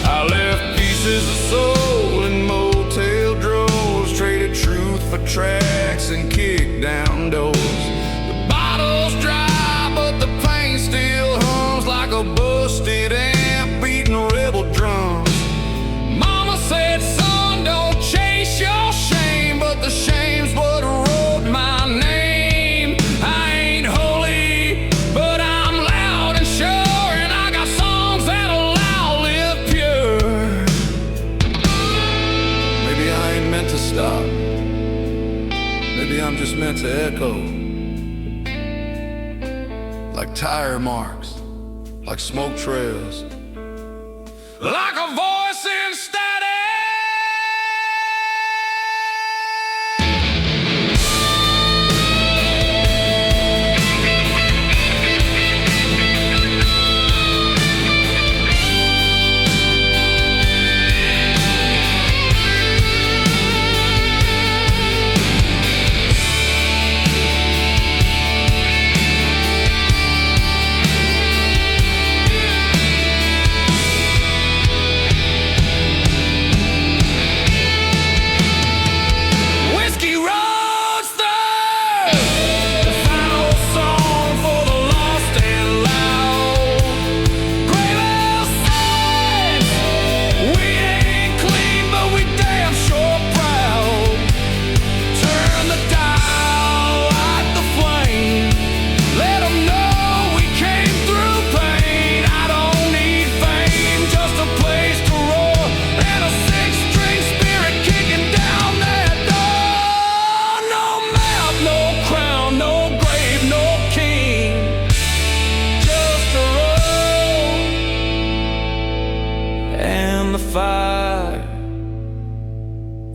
I left pieces of soul in motel drawers, traded truth for tracks and kicked down doors. The bottle's dry, but the pain still hums like a busted amp beating rebel drums. Mama said, son, don't chase your shame, but the shame's what wrote my name. I ain't holy, but I'm loud and sure, and I got songs that'll outlive pure. Maybe I ain't meant to stop. Maybe I'm just meant to echo, like tire marks, like smoke trails, like a voice in static.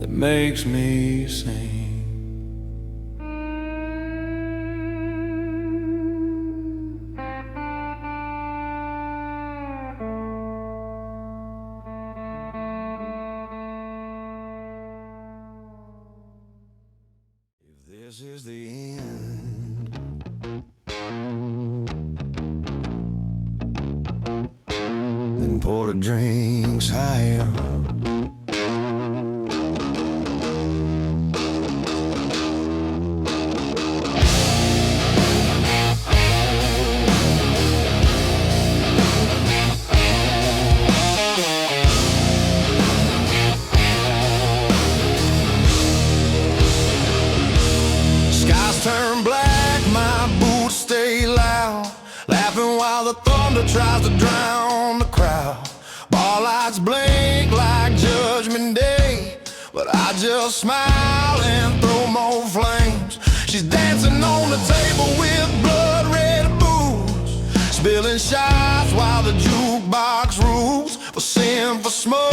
that makes me sing. If this is the end, then pour the drinks higher. Skies turn black, my boots stay loud, laughing while the thunder tries to drown the crowd. Bar lights blink like Judgment Day, but I just smile and throw more flames. She's dancing on the table with blood red booze, spilling shots while the jukebox rules. For sin, for smoke,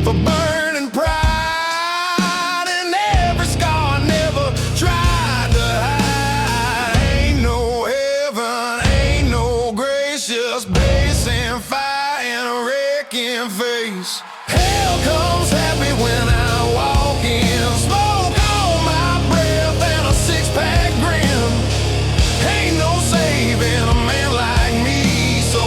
for burning pride, and every scar I never tried to hide. Ain't no heaven, ain't no grace, just bass and fire and a wrecking face. Hell comes happy when I walk in, smoke on my breath and a six-pack grin. Ain't no saving a man like me, so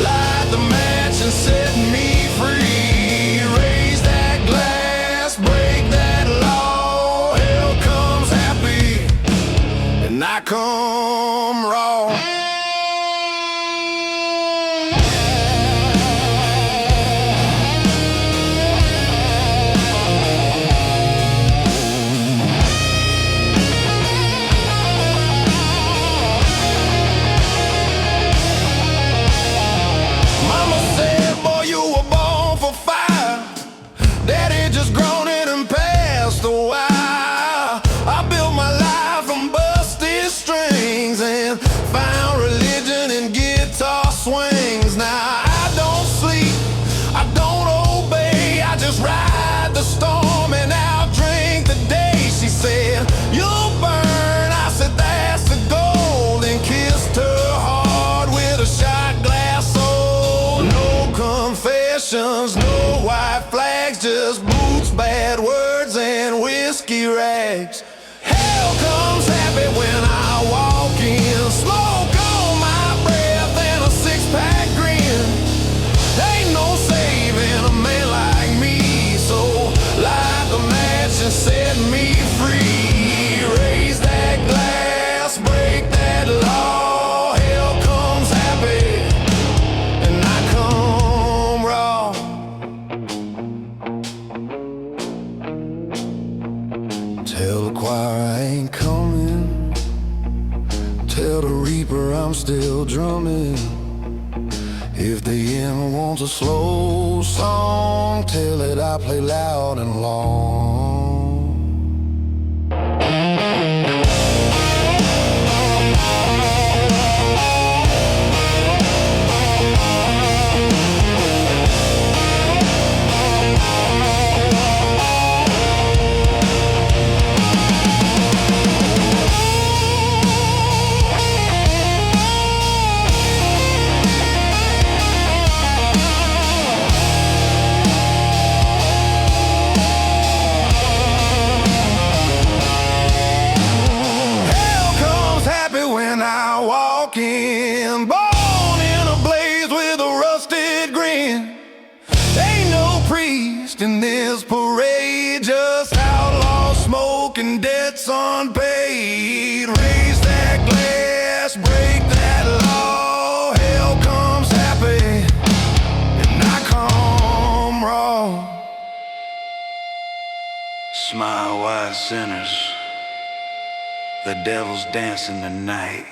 light the match and set me free. Raise that glass, break that law. Hell comes happy and I come raw. Mama said, boy, you were born for fire. Daddy just grown it and passed a while. I built my life from busted strings and found religion in guitar swings. Now I don't sleep, I don't obey, I just ride the storm and I'll drink the day. She said, you'll burn, I said, that's the goal, and kissed her hard with a shot glass soul. No confessions, no white flags, just boots, bad words, and whiskey rags. Hell comes happy when I walk in, smoke on my breath and a six-pack grin. Ain't no saving a man like me, so light the match and set me free. Raise that glass, break that law. Hell comes happy and I come raw. Tell the choir I ain't coming, tell the reaper I'm still drumming. If the end wants a slow song, tell it I play loud and long. Hell comes happy when I walk in, born in a blaze with a rusted grin. Ain't no priest in this parade, just outlaws smoking debts unpaid. Raise that glass, break that law. Hell comes happy and I come raw. Smile, wise sinners, the devil's dancing tonight.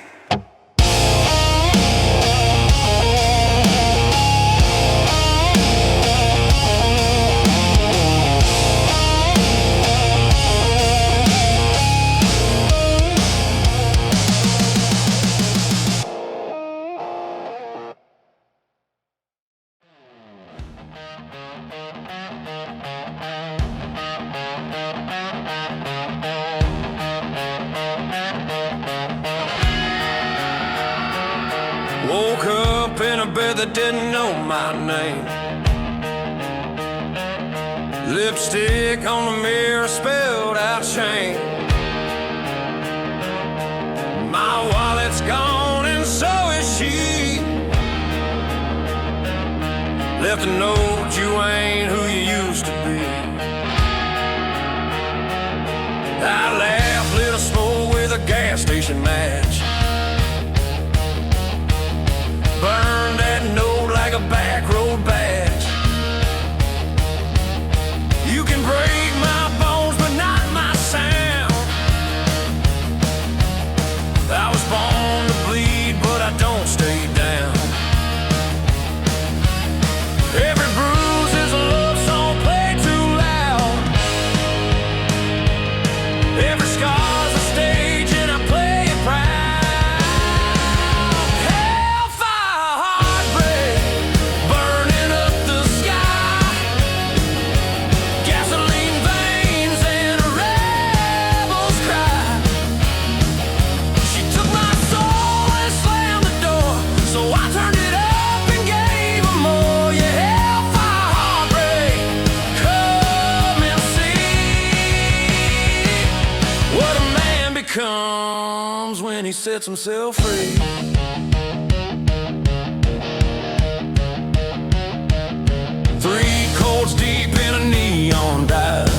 that didn't know my name. Lipstick on the mirror spelled out shame. My wallet's gone and so is she. Left a note, you ain't who you used to be. I laughed, lit a smoke with a gas station match. Burned that note like a back road badge. You can break my bones, but not my sound. I was born to bleed, but I don't stay down. Every bruise is a love song played too loud. Every scar's a stage and I play it proud. Hellfire, heartbreak, burning up the sky. Gasoline veins and a rebel's cry. She took my soul and slammed the door, so I turned it up and gave her more. Yeah, hellfire, heartbreak, come and see what a man becomes when he sets himself free. Three chords deep in a neon dive.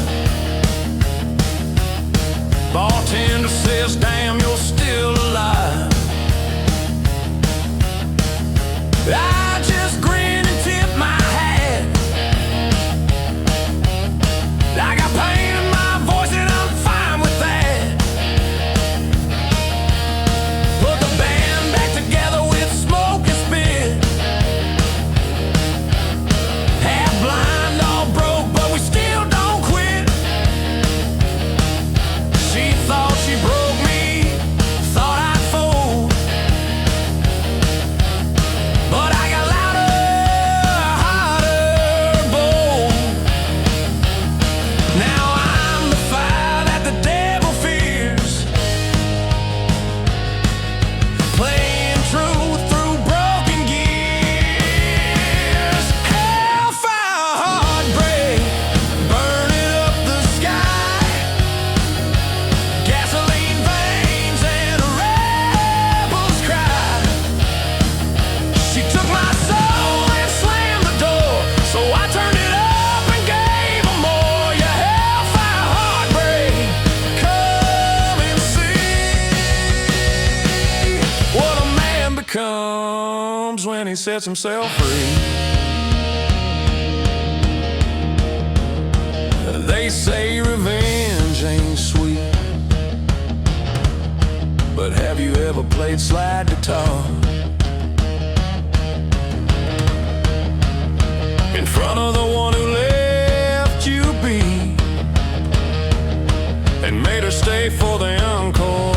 Bartender says, damn, you're still alive. I just grin and tip my hat. I got pain in my voice and I'm fine with that. Put the band back together with smoke and spit. Half blind, all broke, but we still don't quit. She thought she broke me, thought I'd fold. But I got louder, harder, bold. Now I'm the fire that the devil fears, playing truth through broken gears. Hellfire, heartbreak, burning up the sky. Gasoline veins and a rebel's cry. She took my soul and slammed the door, so I turned it up and gave her more. Yeah, hellfire, heartbreak, come and see what a man becomes when he sets himself free. They say revenge ain't sweet, but have you ever played slide guitar in front of the one who left you be and made her stay for the encore?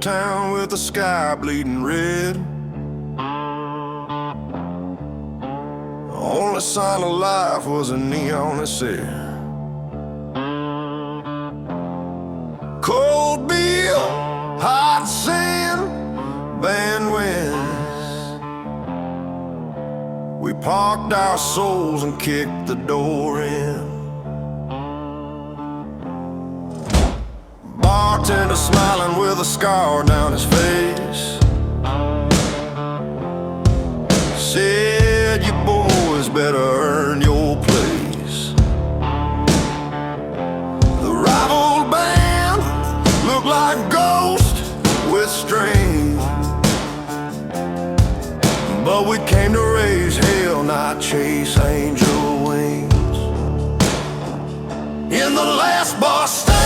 town with the sky bleeding red. The only sign of life was a neon that said cold beer, hot sand, bandwidth. We parked our souls and kicked the door in. Bartender smiling with a scar down his face, said you boys better earn your place. The rival band looked like ghosts with strings, but we came to raise hell, not chase angel wings. In the last bar standing,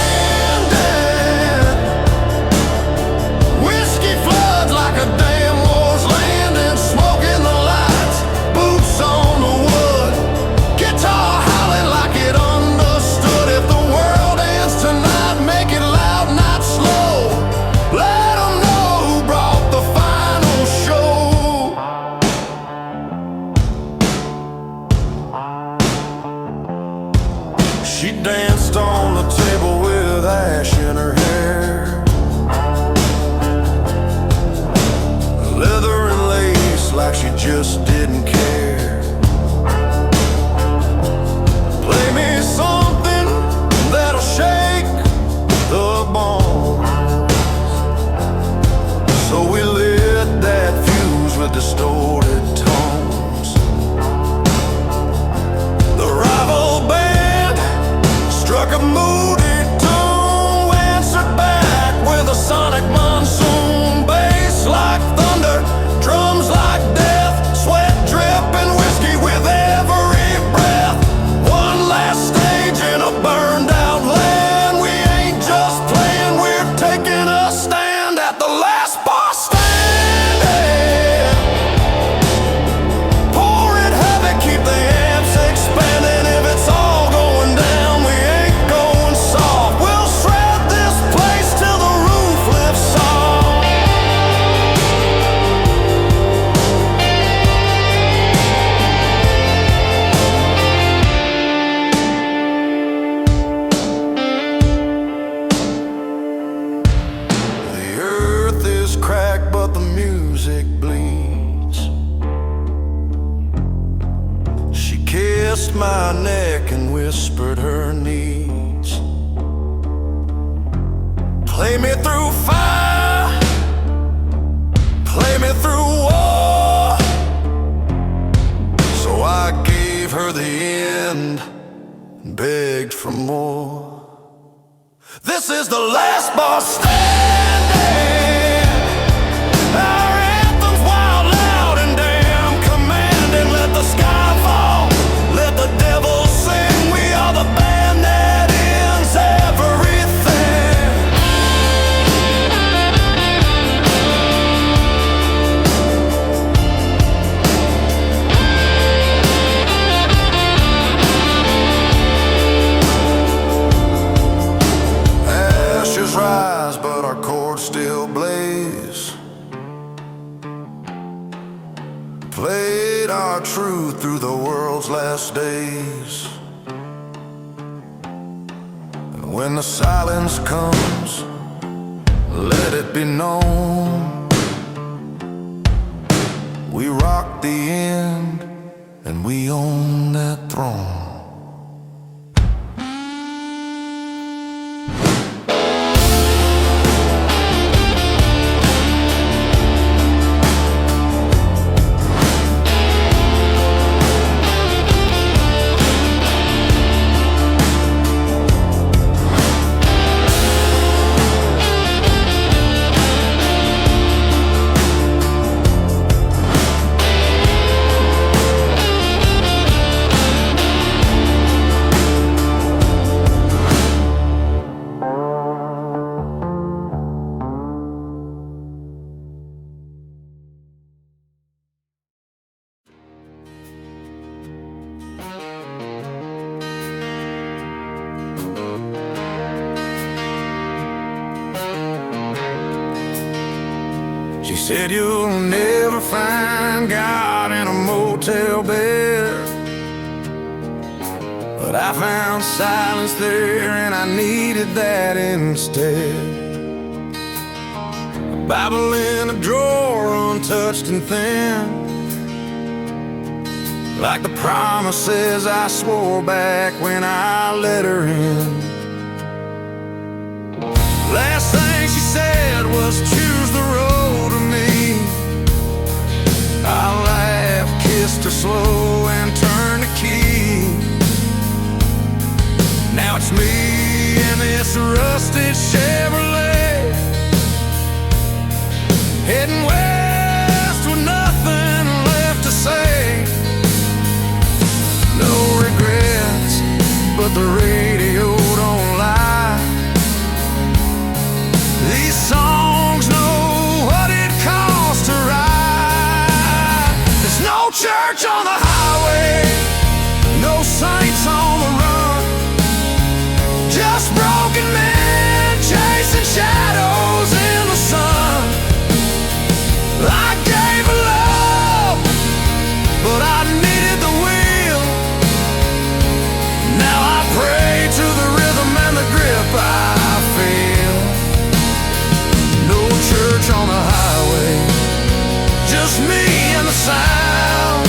whiskey floods like a damn war's landing. Smoke in the lights, boots on the wood, guitar howling like it understood. If the world ends tonight, make it loud, not slow. Let them know who brought the final show. She danced on the table with ash in her hair, leather and lace like she just didn't care. Play me something that'll shake the bones. So we lit that fuse with distorted tones. The rival band struck a moody tune, answered back with a sonic monsoon. Bass like thunder, drums like death, sweat dripping, whiskey with every breath. One last stage in a burned out land. We ain't just playing, we're taking a stand at the last bar standing. Pour it heavy, keep the amps expanding. If it's all going down, we ain't going soft. We'll shred this place till the roof lifts off. The earth is cracked, but the music bleeds. She kissed my neck and whispered her needs. Play me through fire, play me through war. So I gave her the end and begged for more. This is the last bar standing. Our anthem's wild, loud, and damn commanding. Let the sky fall, let the devil sing. We are the band that ends everything. Ashes rise, but our chords still blaze. Played our truth through the world's last days. And when the silence comes, let it be known, we rock the end and we own that throne. said you'll never find God in a motel bed, but I found silence there and I needed that instead. A Bible in a drawer, untouched and thin, like the promises I swore back when I let her in. Last thing she said was choose the road to me. I laughed, kissed her slow and turned the key. Now it's me and this rusted Chevrolet, heading west with nothing left to say. No regrets, but the radio don't lie. These songs know what it costs to ride. There's no church on the highway, no saints on the run, just broken men chasing shadows in the sun. I gave her love, but I needed the wheel. Now I pray to the rhythm and the grip I feel. No church on the highway, just me and the sound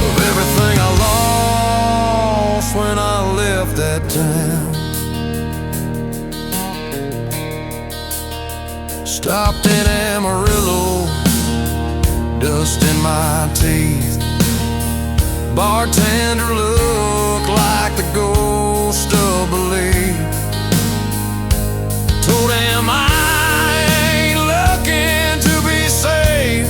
of everything I lost when I left that town. Stopped in Amarillo, dust in my teeth. Bartender looked like the ghost of belief. Told him I ain't looking to be saved,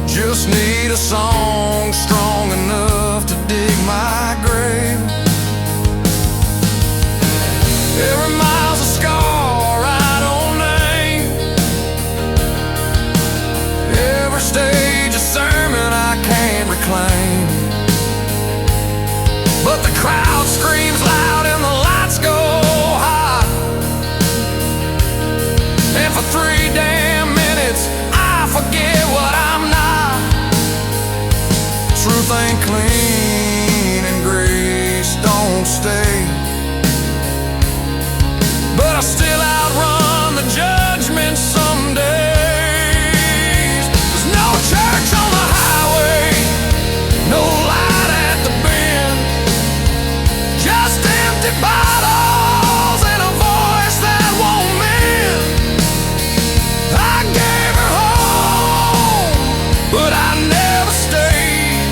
just need a song strong enough to dig my grave. Every mile's a scar I don't name, every stage a sermon I can't reclaim. But the crowd screams loud and the lights go high, and for 3 damn minutes I forget what I'm not. Truth ain't clean and grace don't stay, but I still outrun the judgment some days. There's no church on the highway, no light at the bend, just empty bottles and a voice that won't mend. I gave her home, but I never stayed.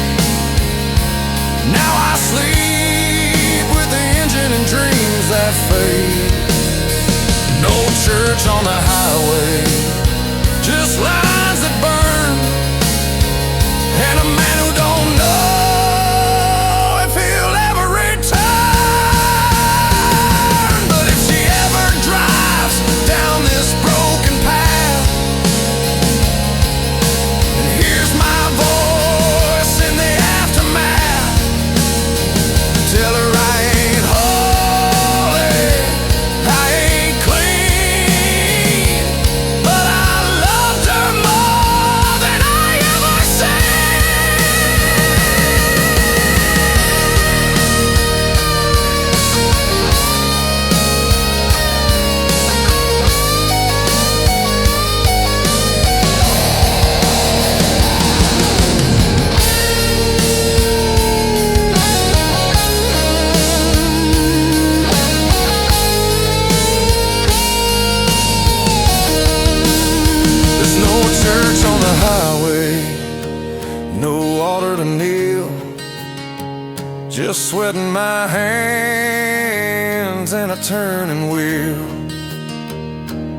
Now I sleep with the engine and dreams that fade. No church on the highway, just lines that burn, and a man who don't know if he'll ever return. But if she ever drives down this broken path and hears my voice in the aftermath, tell her I ain't holy, I ain't clean, but I loved her more than I ever seen. There's no church on the highway, no altar to kneel, just sweating my hands and a turning wheel.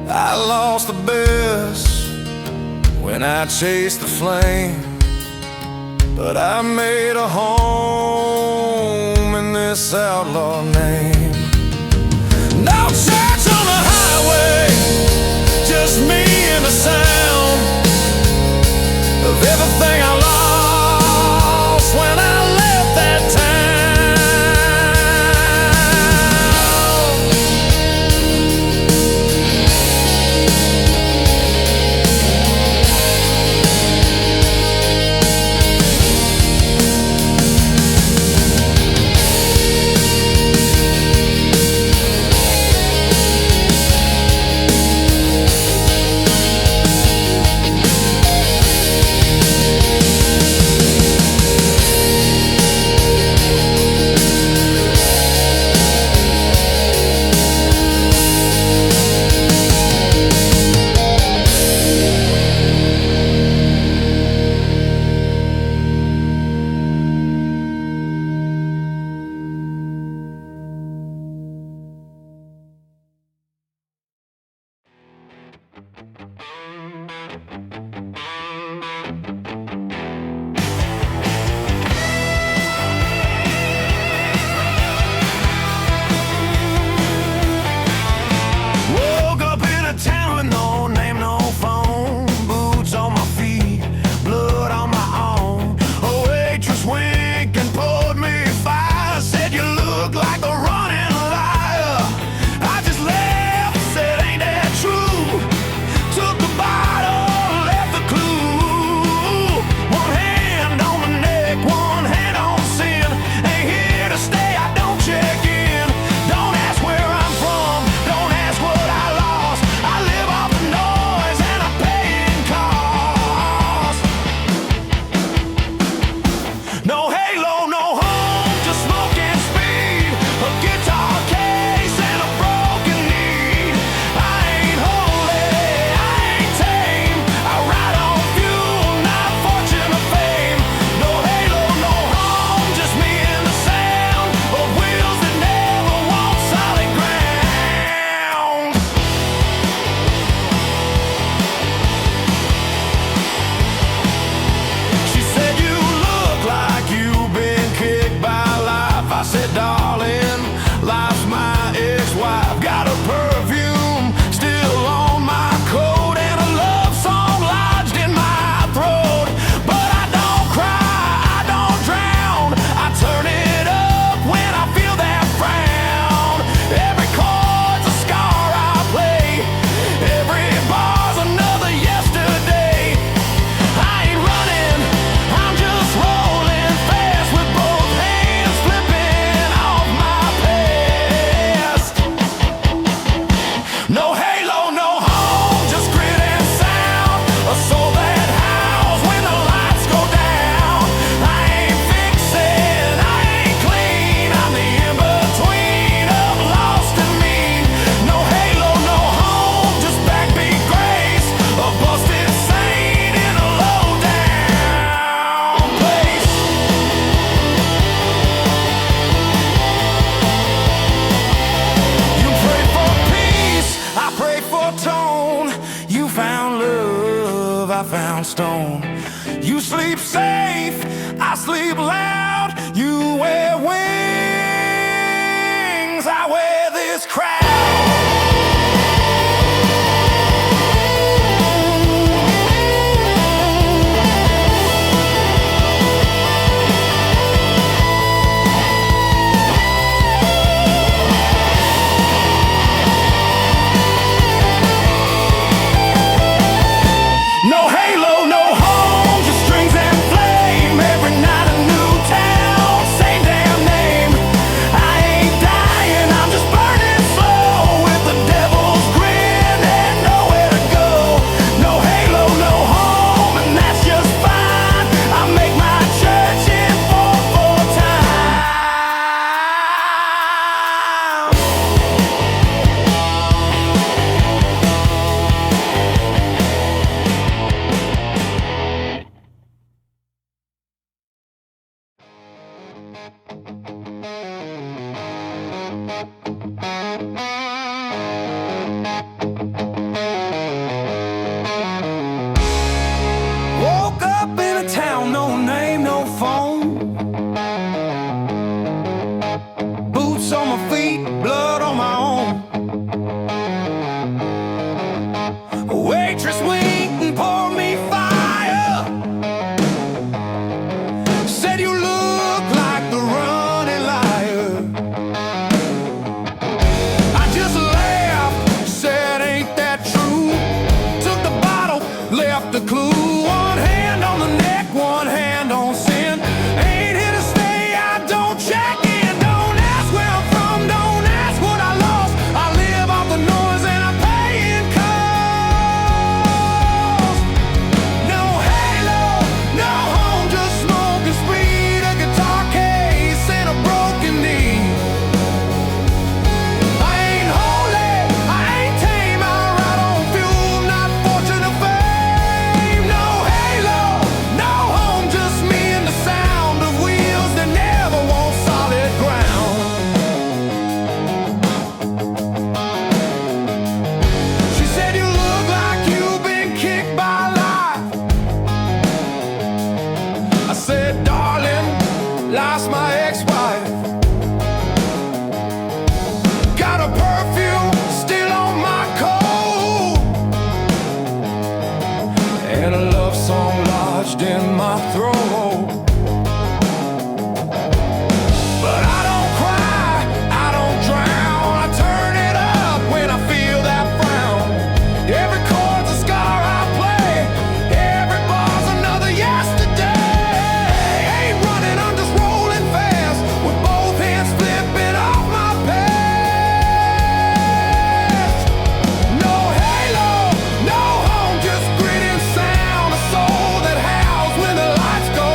I lost the best when I chased the flame, but I made a home in this outlaw name. No church on the highway, just me and the sound of everything I lost when I left that town. No halo, no home, just grit and sound. A soul that howls when the lights go down. I ain't fixin', I ain't clean. I'm the in-between of lost and mean. No halo, no home, just backbeat grace. A busted saint in a low down place. You pray for peace, I pray for tone. You found love, I found stone. You sleep safe, I sleep loud. You wear wings, I wear this crowd. No halo, no home, just strings and flame. Every night a new town, same damn name. I ain't dying, I'm just burning slow with the devil's grin and nowhere to go. No halo, no home, and that's just fine. I make my church in 4/4 time. Woke up in a town, no name, no phone. Boots on my feet, blood on my own. A waitress winked and poured me fire. Said you look like the running liar. I just laughed, said ain't that true? Took the bottle, left the clue. One hand on the neck, one hand on sin. Ain't here to stay, I don't check in. Don't ask where I'm from, don't ask what I lost. I live off the noise and I'm paying costs. No halo, no home, just smoking speed. A guitar case and a broken knee. I ain't holy, I ain't tame. I ride on fuel, not fortune or fame. No halo, no home, just me and the sound of wheels that never want solid ground. She said you look like you've been kicked by life. I said, darling, lost my ex-wife. Got a perfume still on my coat, and a love song lodged in my throat. But I don't cry, I don't drown. I turn it up when I feel that frown. Every chord's a scar I play, every bar's another yesterday. Ain't running, I'm just rolling fast with both hands flipping off my past. No halo, no home, just grit and sound. A soul that howls when the lights go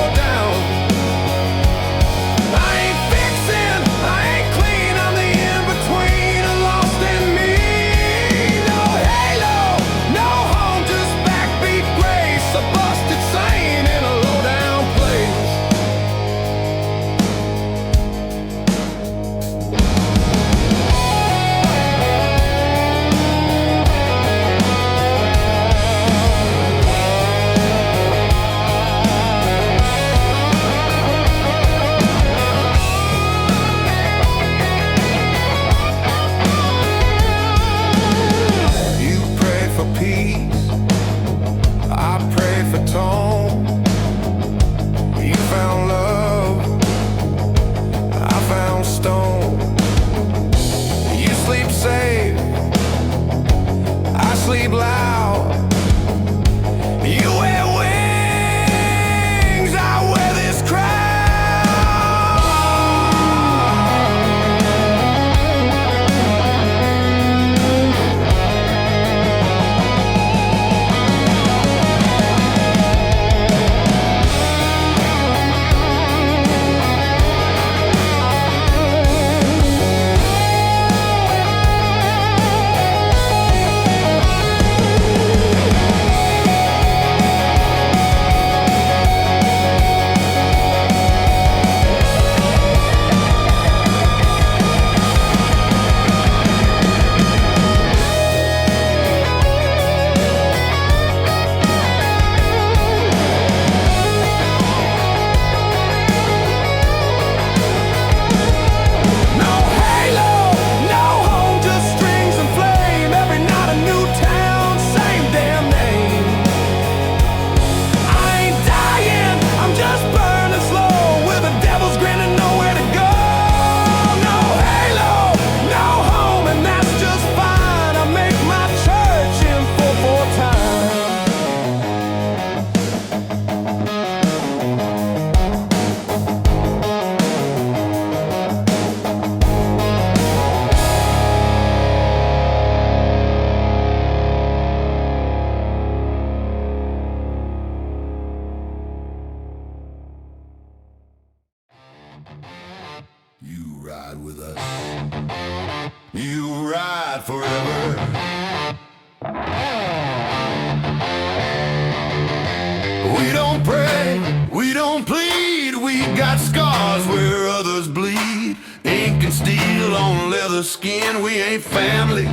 don't plead. We got scars where others bleed. Ink and steel on leather skin. We ain't family,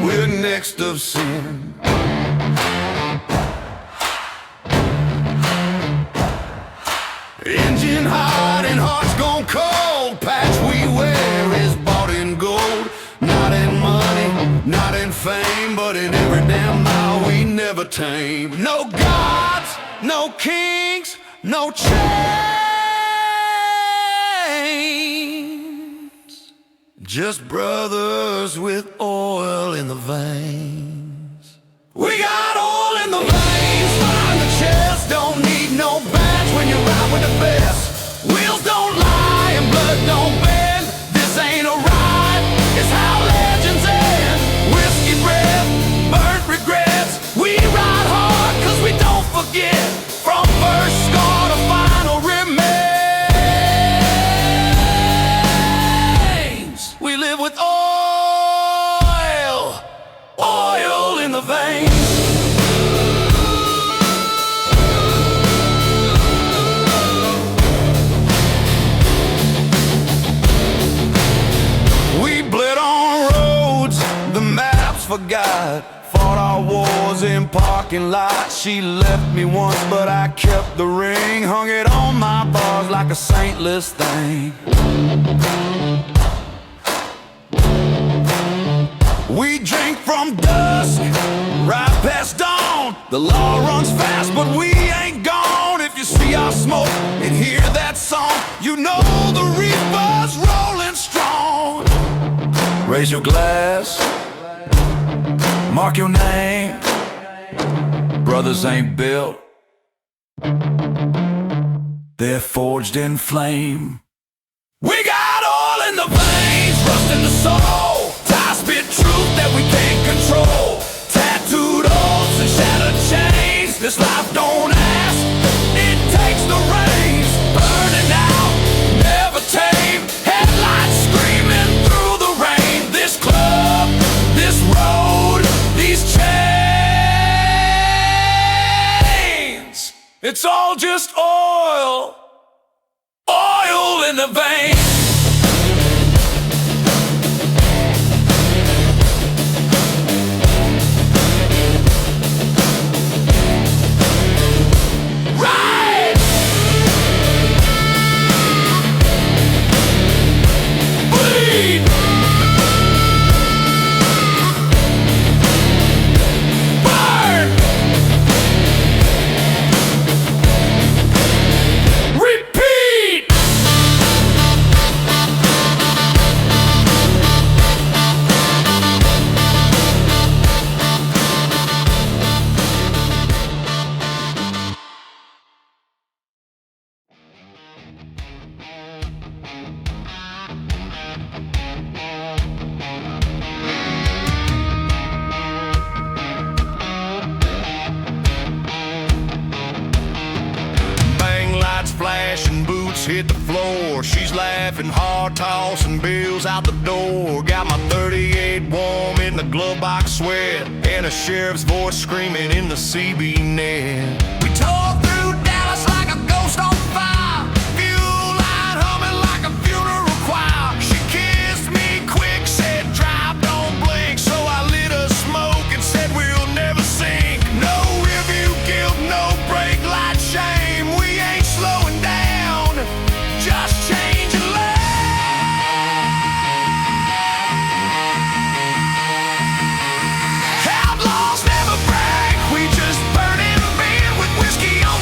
we're next of sin. Engine hot and hearts gone cold. Patch we wear is bought in gold. Not in money, not in fame, but in every damn mile we never tame. No gods, no kings, no chains. Just brothers with oil in the veins. We got oil in the veins, fire in the chest. Don't need no badge when you ride with the best. Wheels don't lie and blood don't bend. This ain't a ride, it's how legends end. Whiskey breath, burnt regrets. We ride hard cause we don't forget. From first scar to final remains. We live with oil, oil in the veins. Forgot, fought our wars in parking lots. She left me once, but I kept the ring. Hung it on my bars like a saintless thing. We drink from dusk, right past dawn. The law runs fast, but we ain't gone. If you see our smoke and hear that song, you know the reaper's rolling strong. Raise your glass, mark your name. Brothers ain't built, they're forged in flame. We got oil in the veins, rust in the soul. Tie spit truth that we can't control. Tattooed oaths and shattered chains. This life don't ask, it takes the reins. Burning out, never tame. Headlights screaming through the rain. This club, this road, these chains, it's all just oil, oil in the veins. Right! Bleed! Flashing boots hit the floor. She's laughing hard, tossing bills out the door. Got my 38 warm in the glove box sweat, and a sheriff's voice screaming in the CB net. We tore through Dallas like a ghost on fire. Fuel line humming like a funeral choir. She kissed me quick, said drive, don't blink. So I lit a smoke and said we'll never sink. No review guilt, no brake light shame. We ain't slowing down, just changing lanes. Outlaws never brag, we just burn in bed with whiskey on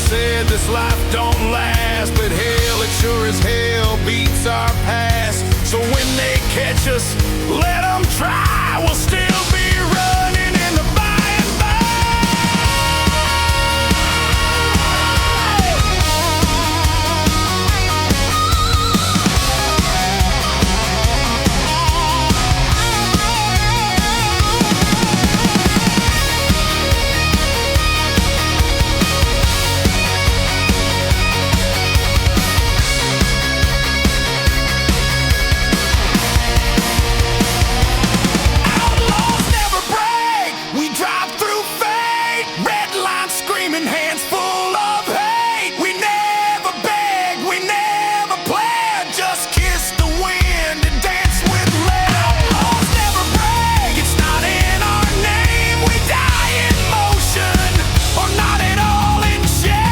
said this life don't last, but hell, it sure as hell beats our past. So when they catch us, let them try. We'll still be running in the by and by. Outlaws never break. We drive through fate. Red line screaming, hands full of hate. We never beg, we never pled. Just kiss the wind and dance with lead. Outlaws never break. It's not in our name. We die in motion or not at all in shame.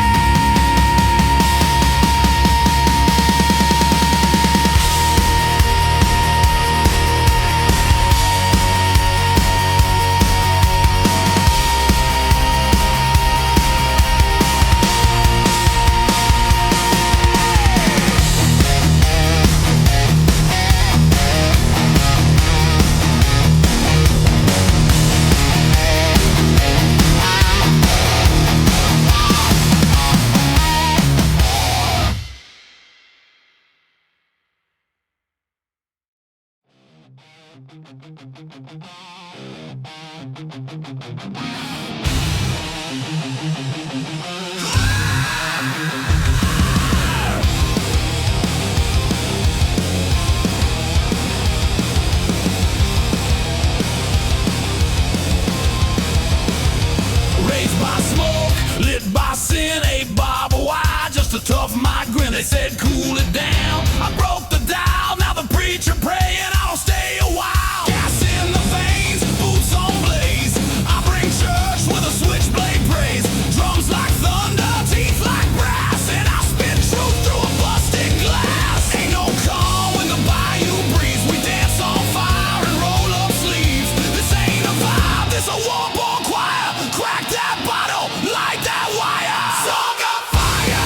Raised by smoke, lit by sin, a barbed wire, just a tough migrant. They said cool it down. I broke the dial, now the preacher praying I'll stay a while. Gas in the veins, boots on blaze. I bring church with a switchblade praise. Drums like thunder, teeth like brass, and I spit truth through a busted glass. Ain't no calm when the bayou breeze. We dance on fire and roll up sleeves. This ain't a vibe, this a war-born choir. Crack that bottle, light that wire. Song of fire,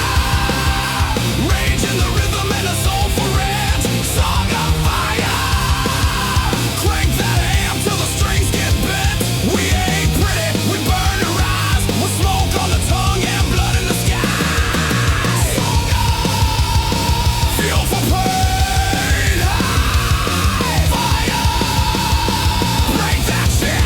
rage in the rhythm and a soul for rent. Song of fire, crank that amp till the strings get bent. We ain't pretty, we burn our eyes with smoke on the tongue and blood in the sky. Song of feel for pain, high fire, break that shit.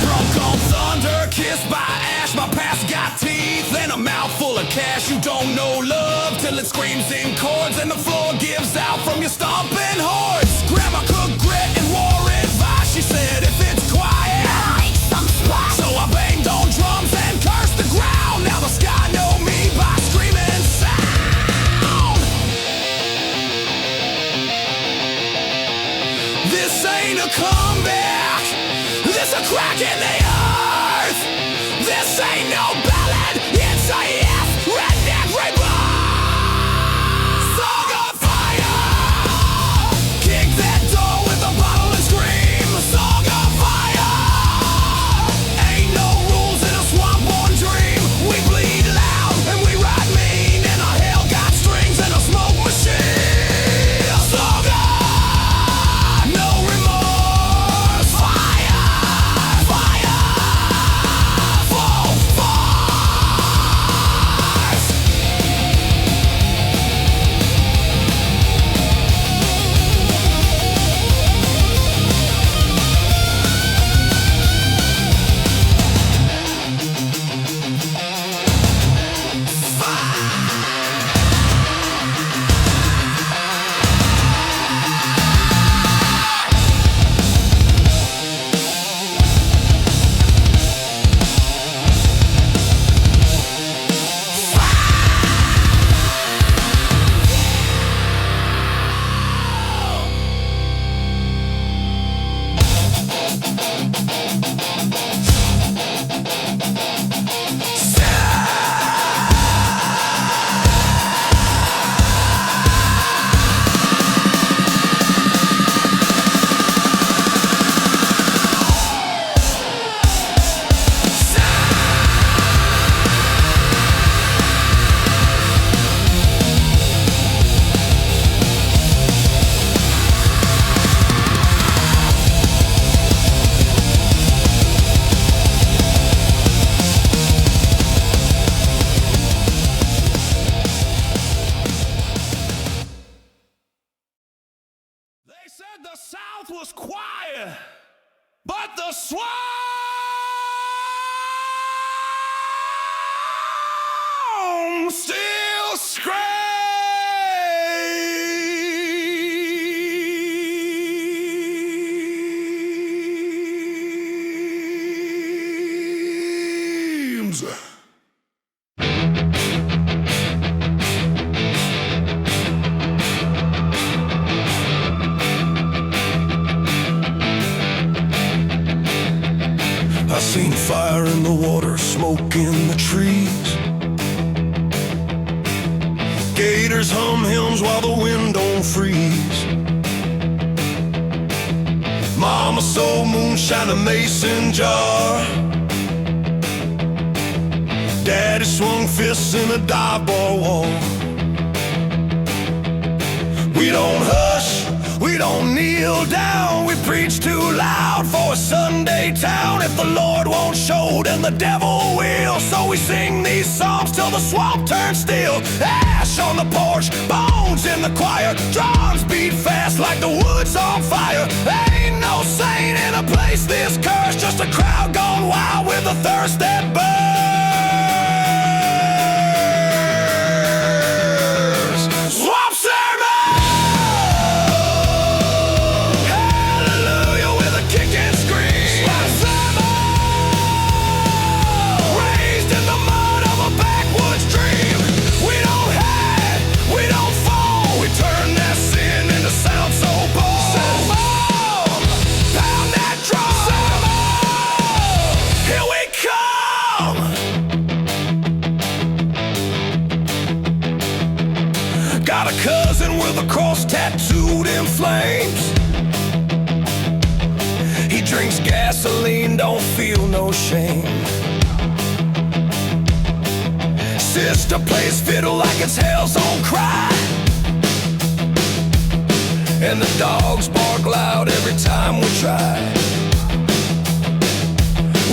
Drunk on thunder, kissed by ash. My past got teeth and a mouthful of cash. You don't know love till it screams in chords and the floor gives out from your stomping hordes. Grandma cooked grit and war advice. She said if it's quiet, make some splash. So I banged on drums and cursed the ground. Now the sky know me by screaming sound. This ain't a comeback, this a crack in the earth. This ain't no ballad, it's a yes, redneck rebirth. Song of fire, kick that door with a bottle and scream. Song of fire, ain't no rules in a swamp-born dream. We bleed loud and we ride mean, and our hell got strings and a smoke machine. Song of no remorse. Fire, fire, full force. said the South was quiet, but the swarm still screams. I seen fire in the water, smoke in the trees. Gators hum hymns while the wind don't freeze. Mama sold moonshine a mason jar. Daddy swung fists in a dive bar wall. We don't hush, we don't kneel down. We preach too loud for a Sunday town. If the Lord won't show, then the devil will. So we sing these songs till the swamp turns still. Ash on the porch, bones in the choir. Drums beat fast like the woods on fire. Ain't no saint in a place this cursed. Just a crowd gone wild with a thirst that burns. Swamp sermon! Got a cousin with a cross tattooed in flames. He drinks gasoline, don't feel no shame. Sister plays fiddle like it's hell's on cry. And the dogs bark loud every time we try.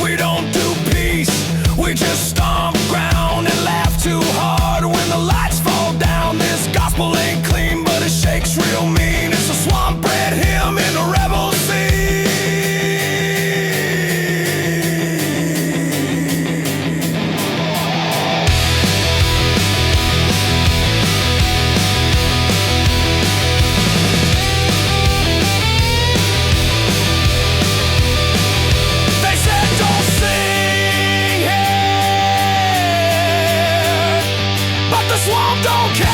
We don't do peace, we just stomp ground and laugh too hard when the lights fall down. This gospel ain't clean, but it shakes real mean. It's a swamp bred hymn in a rebel scene. They said don't sing here, but the swamp don't care.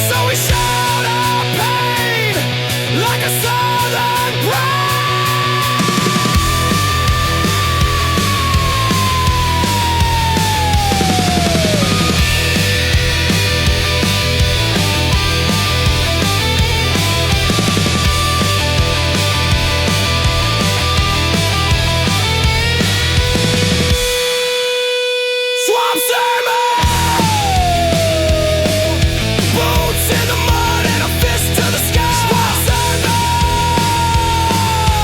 So we shout our pain like a southern swamp sermon! Boots in the mud and a fist to the sky. Swamp sermon!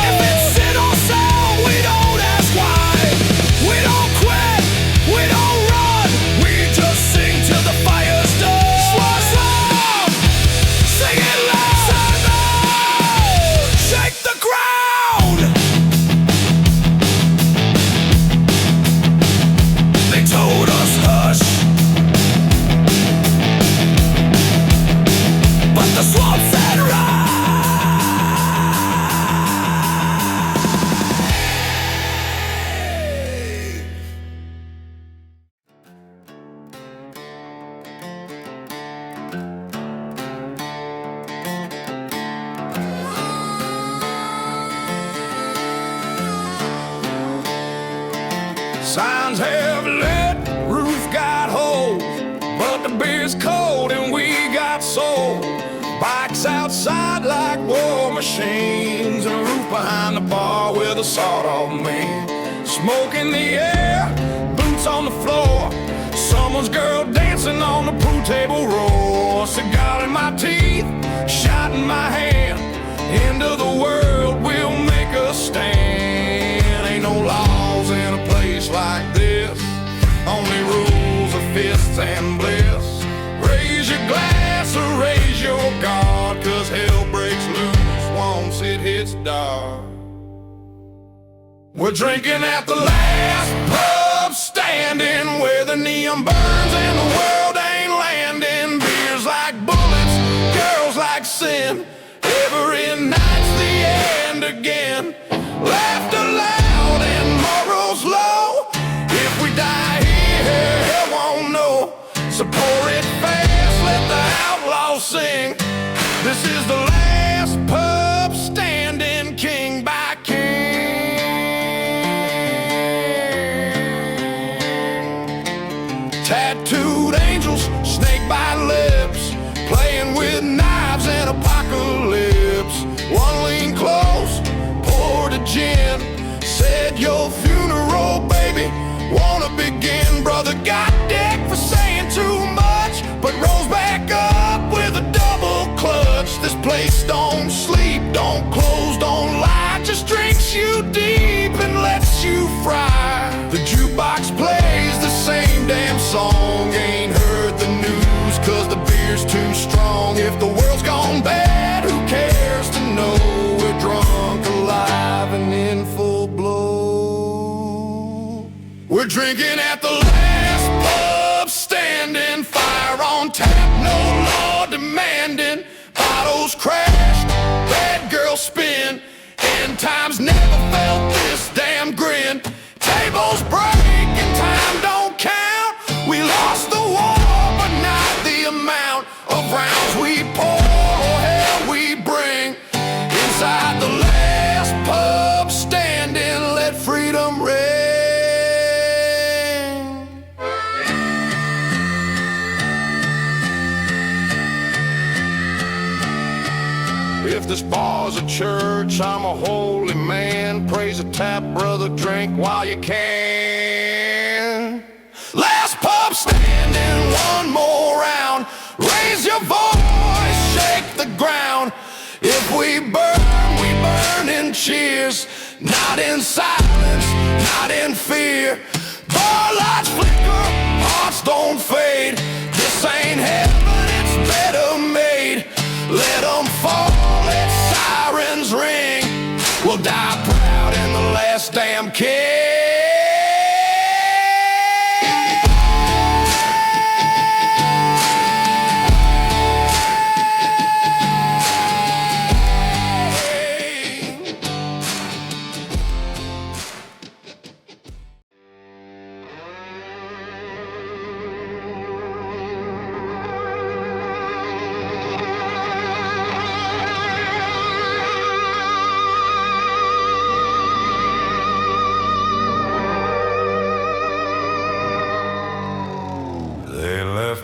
If it's sin or sound, we don't ask why. We don't quit, we don't run. We just sing till the fire's done. Swamp sermon! Sing it loud! Sermon! Shake the ground! They told us hush, but the swamp said run. Signs have lit, roof got holes, but the beer's cold and we got soul. Bikes outside like war machines, and a roof behind the bar with a sawed-off man. Smoke in the air, boots on the floor. Someone's girl dancing on the pool table roar. Cigar in my teeth, shot in my hand. End of the world, we'll make a stand. Ain't no laws in a place like this. Only rules of fists and bliss. Raise your glass or raise your guard, 'cause hell breaks loose once it hits dark. We're drinking at the last pub standing, where the neon burns and the world ain't landing. Beers like bullets, girls like sin. Every night's the end again. Laughter loud and morals low. If we die here, hell won't know. So pour it fast, let the outlaw sing. This is the last pub standing, king by king. Tattooed angels, snake by lips, playing with knives and apocalypse. One lean close, poured a gin, said your funeral, baby, wanna begin. Brother got dick for saying too much, but rolls back up with a double clutch. This place don't sleep, don't close, don't lie, just drinks you deep and lets you fry. The jukebox plays the same damn song. Ain't heard the news 'cause the beer's too strong. If the world's gone bad, who cares to know we're drunk, alive, and in full blow? We're drinking at the last pub standing, fire on tap, no law demanding. Bottles crashed, bad girls spin, end times never felt this damn grin. Tables break and time don't count. We lost the war, but not the amount of rounds we pour or hell we bring. Inside the last pub standing, let freedom ring. If this bar's a church, I'm a holy man. Praise a tap, brother, drink while you can. Last pub standing, one more round. Raise your voice, shake the ground. If we burn in cheers, not in silence, not in fear. Bar lights flicker, hearts don't fade. This ain't heaven, it's better made. Let them fall, let sirens ring. We'll die proud in the last damn king.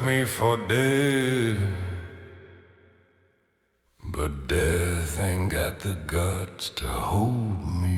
Me for dead, but death ain't got the guts to hold me.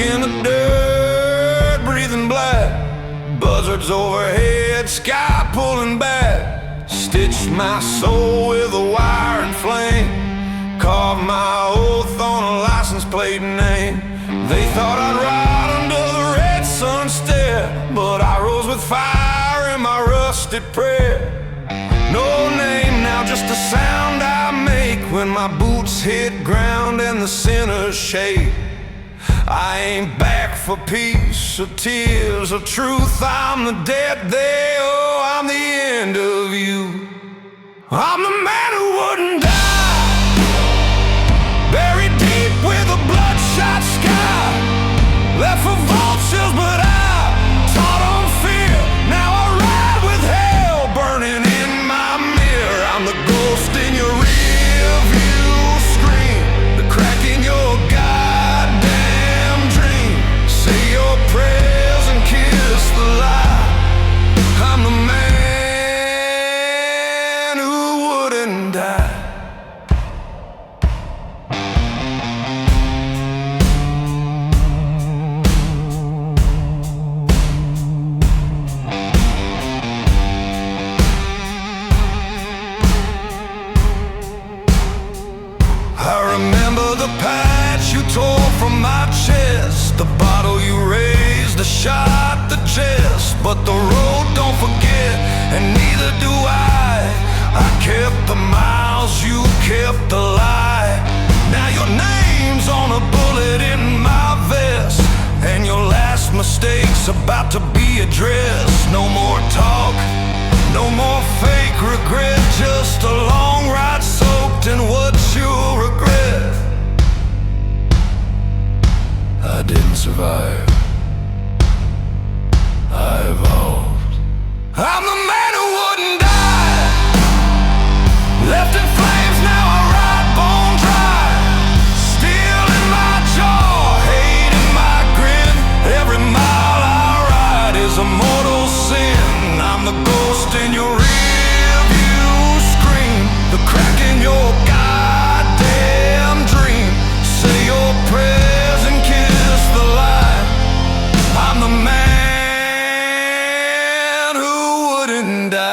In the dirt, breathing black, buzzards overhead, sky pulling back. Stitched my soul with a wire and flame, carved my oath on a license plate name. They thought I'd ride under the red sun stare, but I rose with fire in my rusted prayer. No name now, just a sound I make when my boots hit ground and the sinners shake. I ain't back for peace or tears or truth. I'm the debt they owe, I'm the end of you. I'm the man who wouldn't die, buried deep with a bloodshot sky. Left for vultures, but I taught on fear. Now I ride with hell burning in my mirror. I'm the ghost in your rear view screen, the crack in your the miles you kept alive. Now your name's on a bullet in my vest, and your last mistake's about to be addressed. No more talk, no more fake regret, just a long ride soaked in what you'll regret. I didn't survive, I evolved. I'm the man who wouldn't die, left in flames, now I ride bone dry. Steel in my jaw, hate in my grin. Every mile I ride is a mortal sin. I'm the ghost in your rear view screen, the crack in your goddamn dream. Say your prayers and kiss the light. I'm the man who wouldn't die.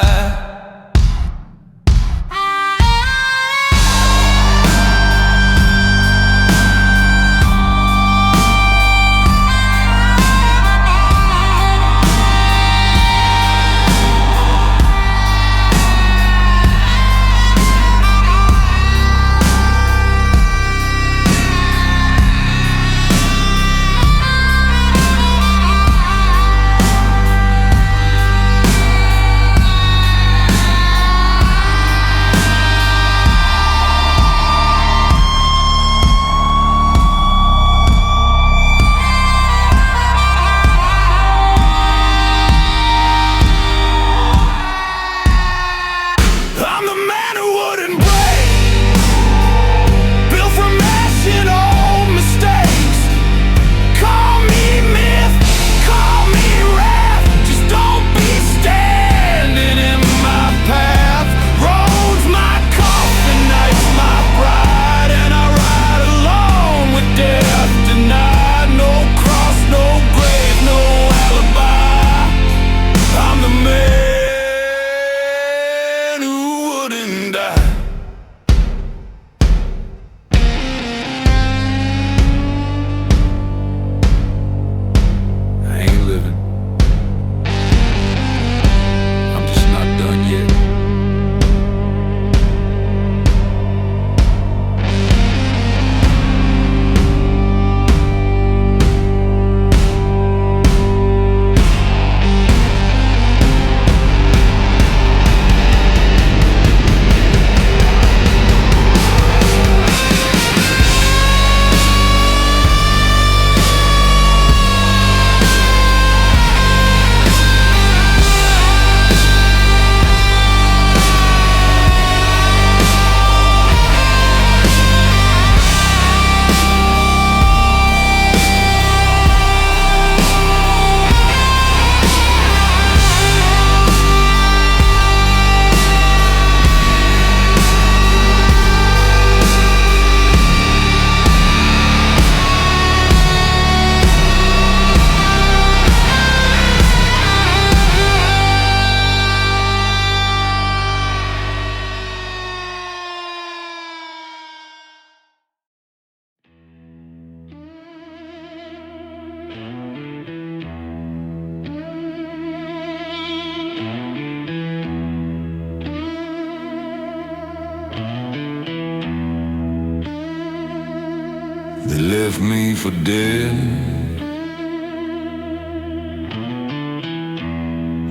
They left me for dead,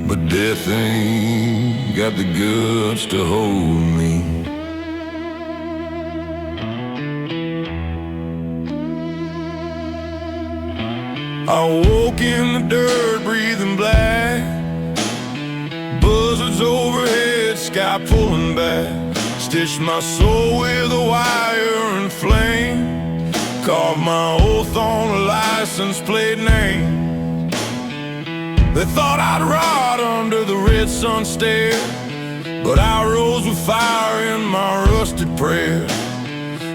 but death ain't got the guts to hold me. I woke in the dirt, breathing black, buzzards overhead, sky pulling back. Stitched my soul with a wire and flame, carved my oath on a license plate name. They thought I'd rot under the red sun stare, but I rose with fire in my rusted prayer.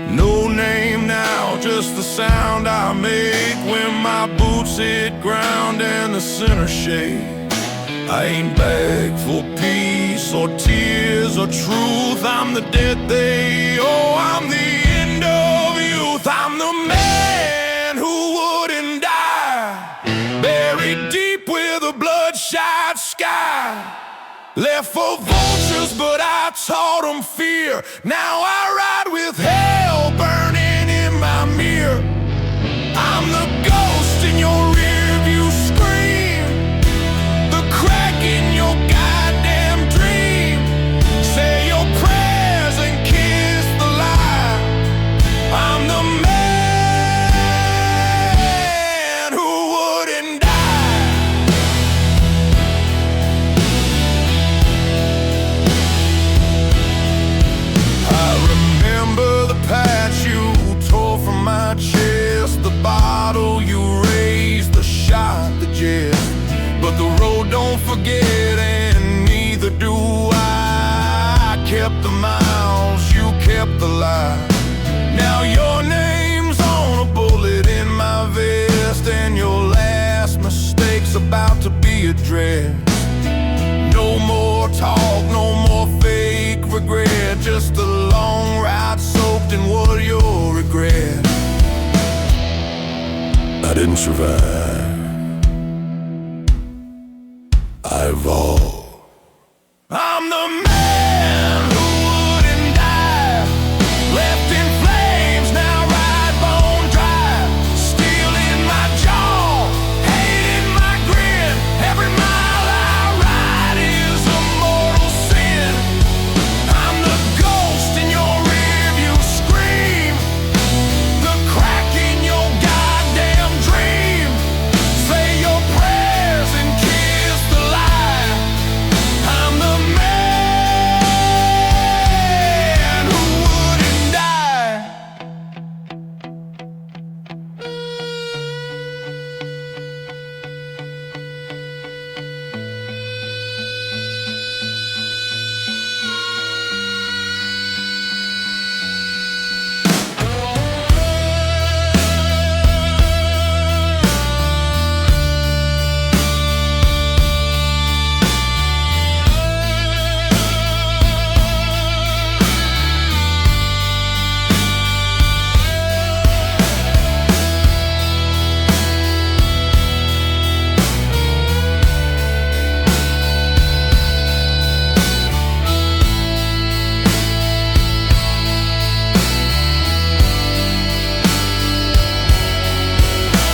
No name now, just the sound I make when my boots hit ground and the center shake. I ain't begged for peace or tears or truth. I'm the debt they owe, I'm the end of youth. I'm the man who wouldn't die, buried deep with a bloodshot sky. Left for vultures, but I taught them fear. Now I ride with hell burning in my mirror. I'm the ghost in your rearview screen, the crack in your goddamn dream. Say your prayers and kiss the lie. I'm the man who wouldn't die. I remember the patch you tore from my chest, the bottle you raised, the shot, the jest. But the road don't forget, and neither do I kept the miles, you kept the lie. Now your name's on a bullet in my vest, and your last mistake's about to be addressed. No more talk, no more fake regret, just a long ride soaked in what you'll regret. I didn't survive, I evolved. I'm the man who wouldn't die, left in flames, now ride bone dry. Steel in my jaw, hate in my grin. Every mile I ride is a mortal sin. I'm the ghost in your rearview scream, the crack in your goddamn dream. Say your prayers and kiss the lie. I'm the man who wouldn't die.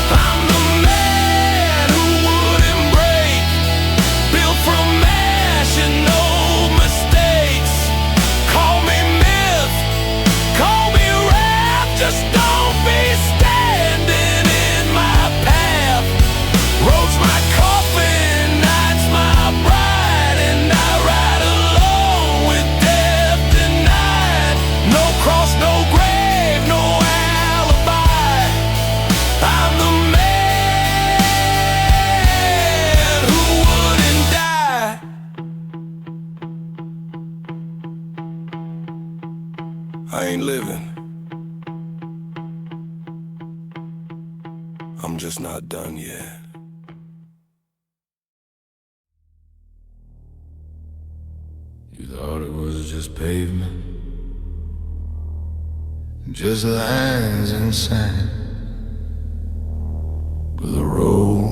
I'm the man who wouldn't break, built from ash and no mistakes. Call me myth, call me rap, just don't be standing in my path. Road's my coffin, night's my bride, and I ride alone with death denied. No cross, no grave, no alibi. I'm the man who wouldn't die. I ain't living, I'm just not done yet. You thought it was just pavement, just lines and sand, but the road,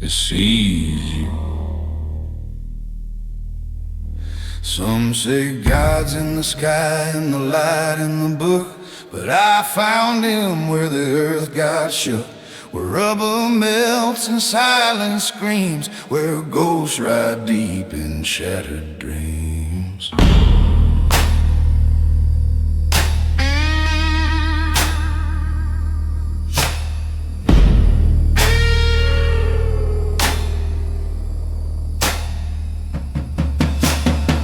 it sees you. Some say God's in the sky and the light in the book, but I found him where the earth got shook, where rubber melts and silence screams, where ghosts ride deep in shattered dreams.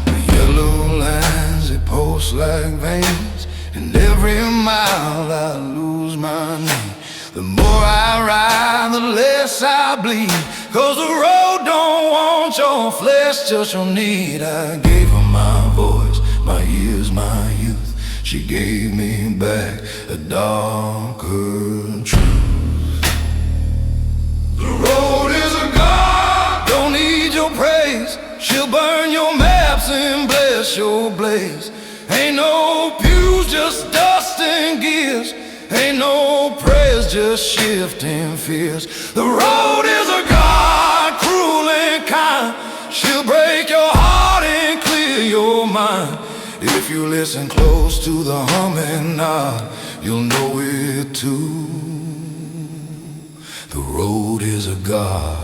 The yellow lines, they pulse like veins, and every mile I lose my name. The more I ride, the less I bleed, 'cause the road don't want your flesh, just your need. I gave her my voice, my years, my youth. She gave me back a darker truth. The road is a god, don't need your praise. She'll burn your maps and bless your blaze. Ain't no pews, just dust and gears. Ain't no prayers, just shifting fears. The road is a god, cruel and kind. She'll break your heart and clear listen close to the humming now, you'll know it too. The road is a god.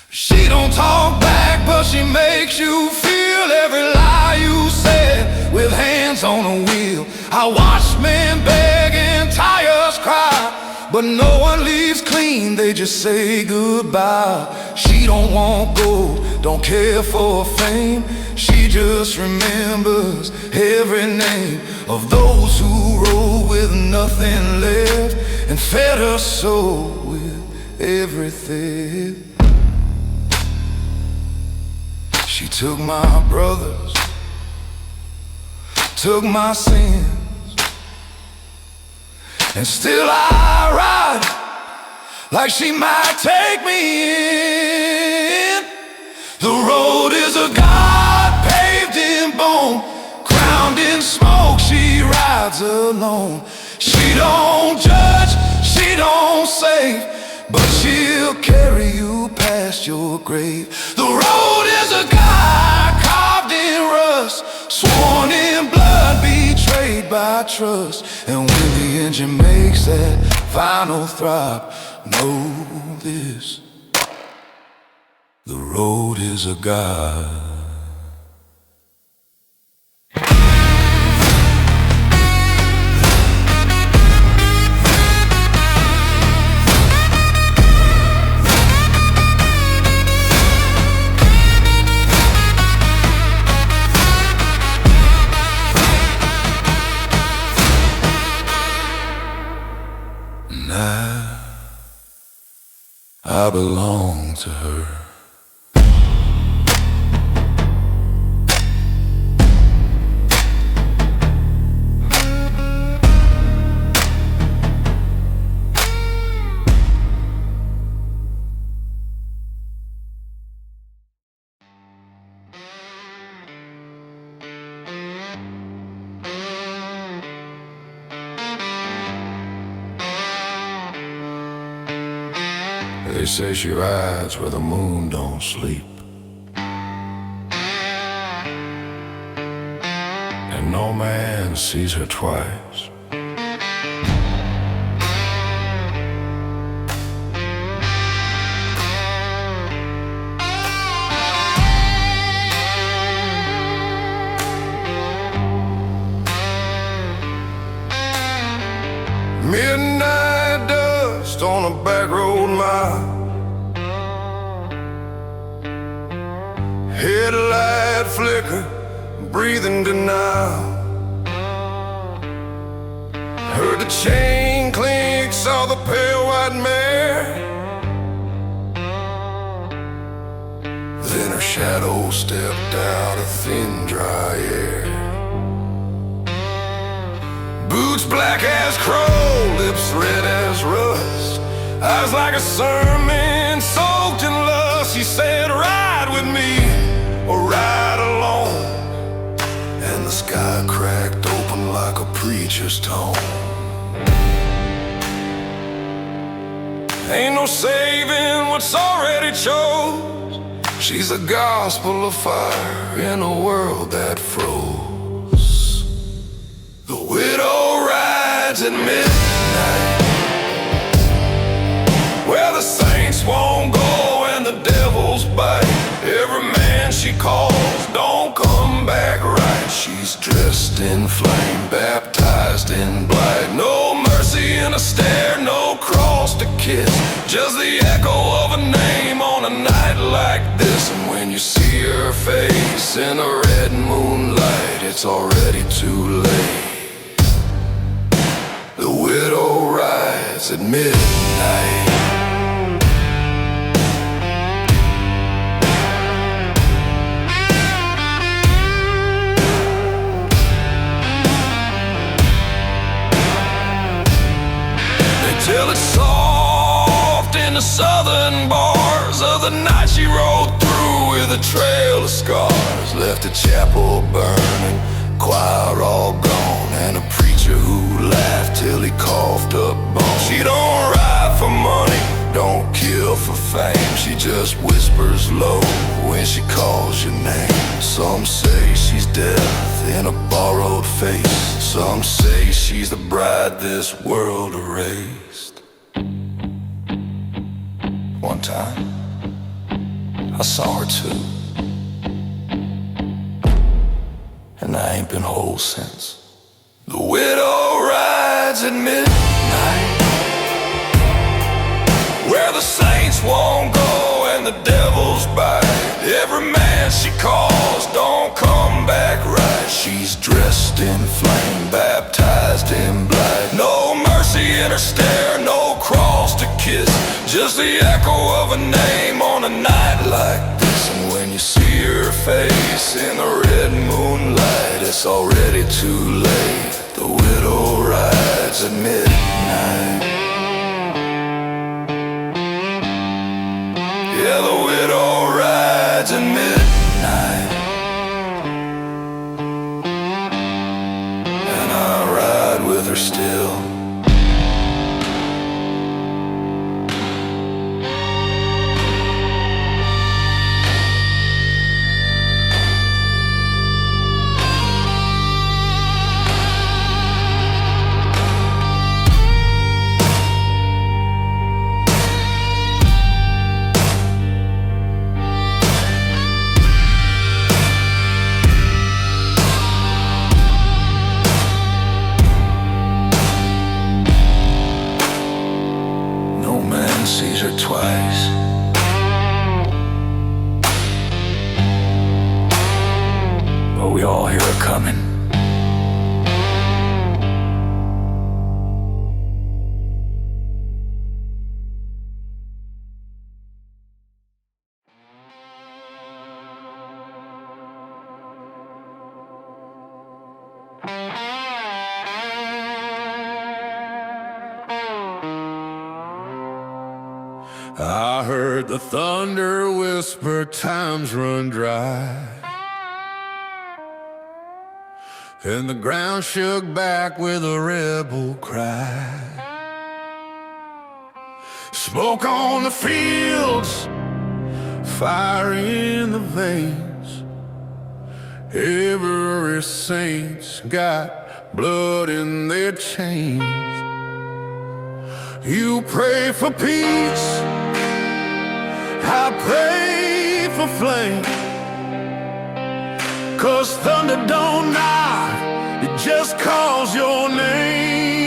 She don't talk back, but she makes you feel every lie you said with hands on the wheel. I watch men beg and tires cry, but no one leaves clean, they just say goodbye. She don't want gold, don't care for fame. She just remembers every name of those who rode with nothing left and fed her soul with everything. She took my brothers, took my sins, and still I ride like she might take me in. The road is a god paved in bone, crowned in smoke, she rides alone. She don't judge, she don't save, but she'll carry you past your grave. The road is a god carved in rust, sworn in blood, betrayed by trust. And when the engine makes that final throb, know this, the road is a god. I belong to her. They say she rides where the moon don't sleep, and no man sees her twice. Midnight dust on a back road mile, headlight flicker, breathing denial. Heard the chain clink, saw the pale white mare, then her shadow stepped out of thin dry air. Boots black as crow, lips red as rust, eyes like a sermon soaked in lust. She said, ride with me or ride alone, and the sky cracked open like a preacher's tone. Ain't no saving what's already chose. She's the gospel of fire in a world that froze. The widow rides at midnight, where the saints won't go and the devils bite. Every man she calls don't come back right. She's dressed in flame, baptized in blight. No mercy in a stare, no cross to kiss, just the echo of a name on a night like this. And when you see her face in the red moonlight, it's already too late. The widow rides at midnight. Till it's soft in the southern bars of the night she rode through with a trail of scars. Left the chapel burning, choir all gone, and a preacher who laughed till he coughed up bones. She don't ride for money, don't kill for fame. She just whispers low when she calls your name. Some say she face. Some say she's the bride this world erased. One time I saw her too, and I ain't been whole since. The widow rides at midnight, where the saints won't go and the devils bite. Every man she calls don't come back right. She's dressed in flame, baptized in blood. No mercy in her stare, no cross to kiss, just the echo of a name on a night like this. And when you see her face in the red moonlight, it's already too late. The widow rides at midnight. Yeah, the widow rides at midnight, and I ride with her still. Sees her twice, but we all hear her coming. I heard the thunder whisper, time's run dry, and the ground shook back with a rebel cry. Smoke on the fields, fire in the veins. Every saint's got blood in their chains. You pray for peace, I pray for flame, 'cause thunder don't knock, it just calls your name.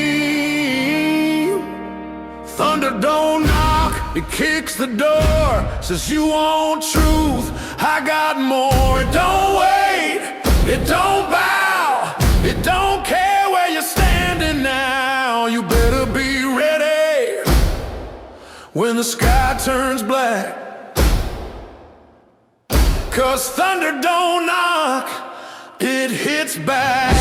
Thunder don't knock, it kicks the door, says you want truth, I got more. It don't wait, it don't bow, it don't care where you're standing now. You better be ready when the sky turns black, 'cause thunder don't knock, it hits back.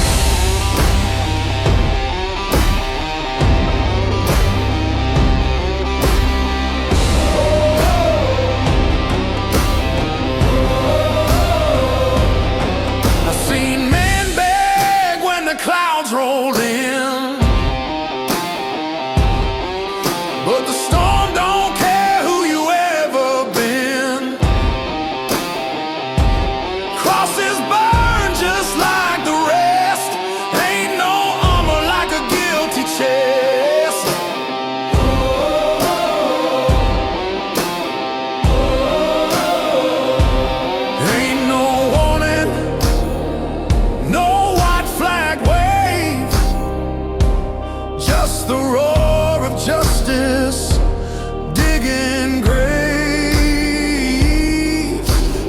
I've seen men beg when the clouds rolled in, but the storm don't care who you ever been. Crosses burn just like the rest, ain't no armor like a guilty chest. Ain't no warning, no white flag wave, just the roar of justice digging graves.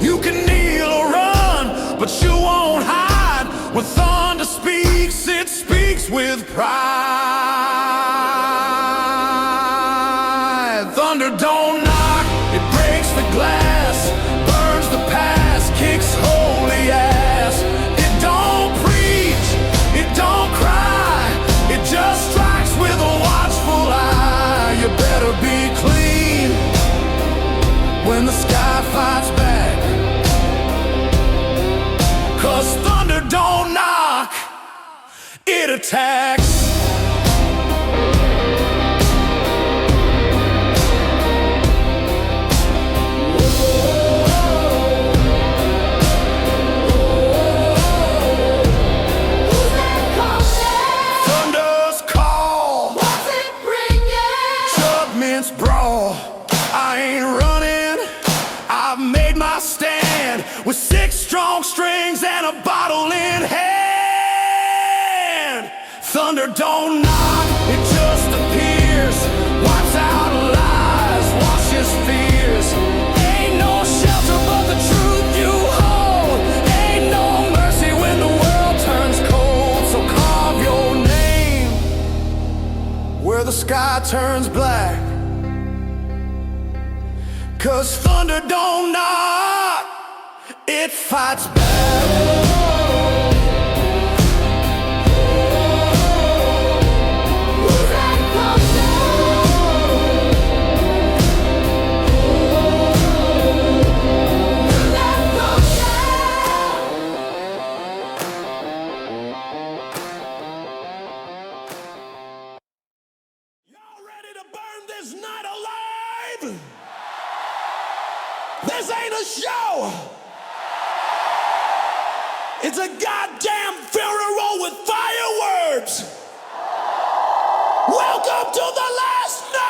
You can kneel or run, but you won't hide. When thunder speaks, it speaks with pride. Thunder don't knock, it breaks the glass, burns the past, kicks holy ass. It don't preach, it don't cry, it just strikes with a watchful eye. You better be clean when the sky fights back, 'cause thunder don't knock, it attacks. Thunder don't knock, it just appears. Wipes out lies, washes fears. Ain't no shelter but the truth you hold. Ain't no mercy when the world turns cold. So carve your name where the sky turns black. 'Cause thunder don't knock, it fights back. This night alive! This ain't a show! It's a goddamn funeral with fireworks! Welcome to the last night!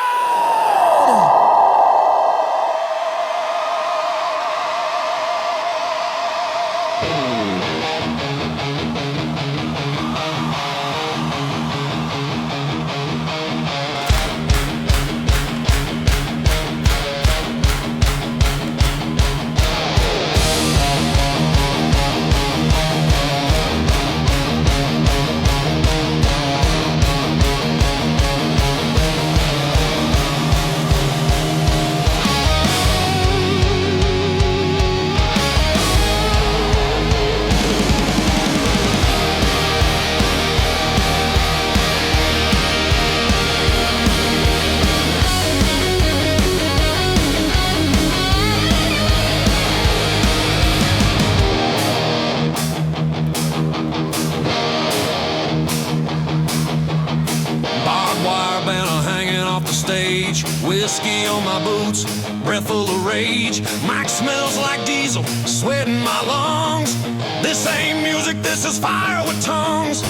Whiskey on my boots, breath full of rage. Mike smells like diesel, sweat in my lungs. This ain't music, this is fire with tongues.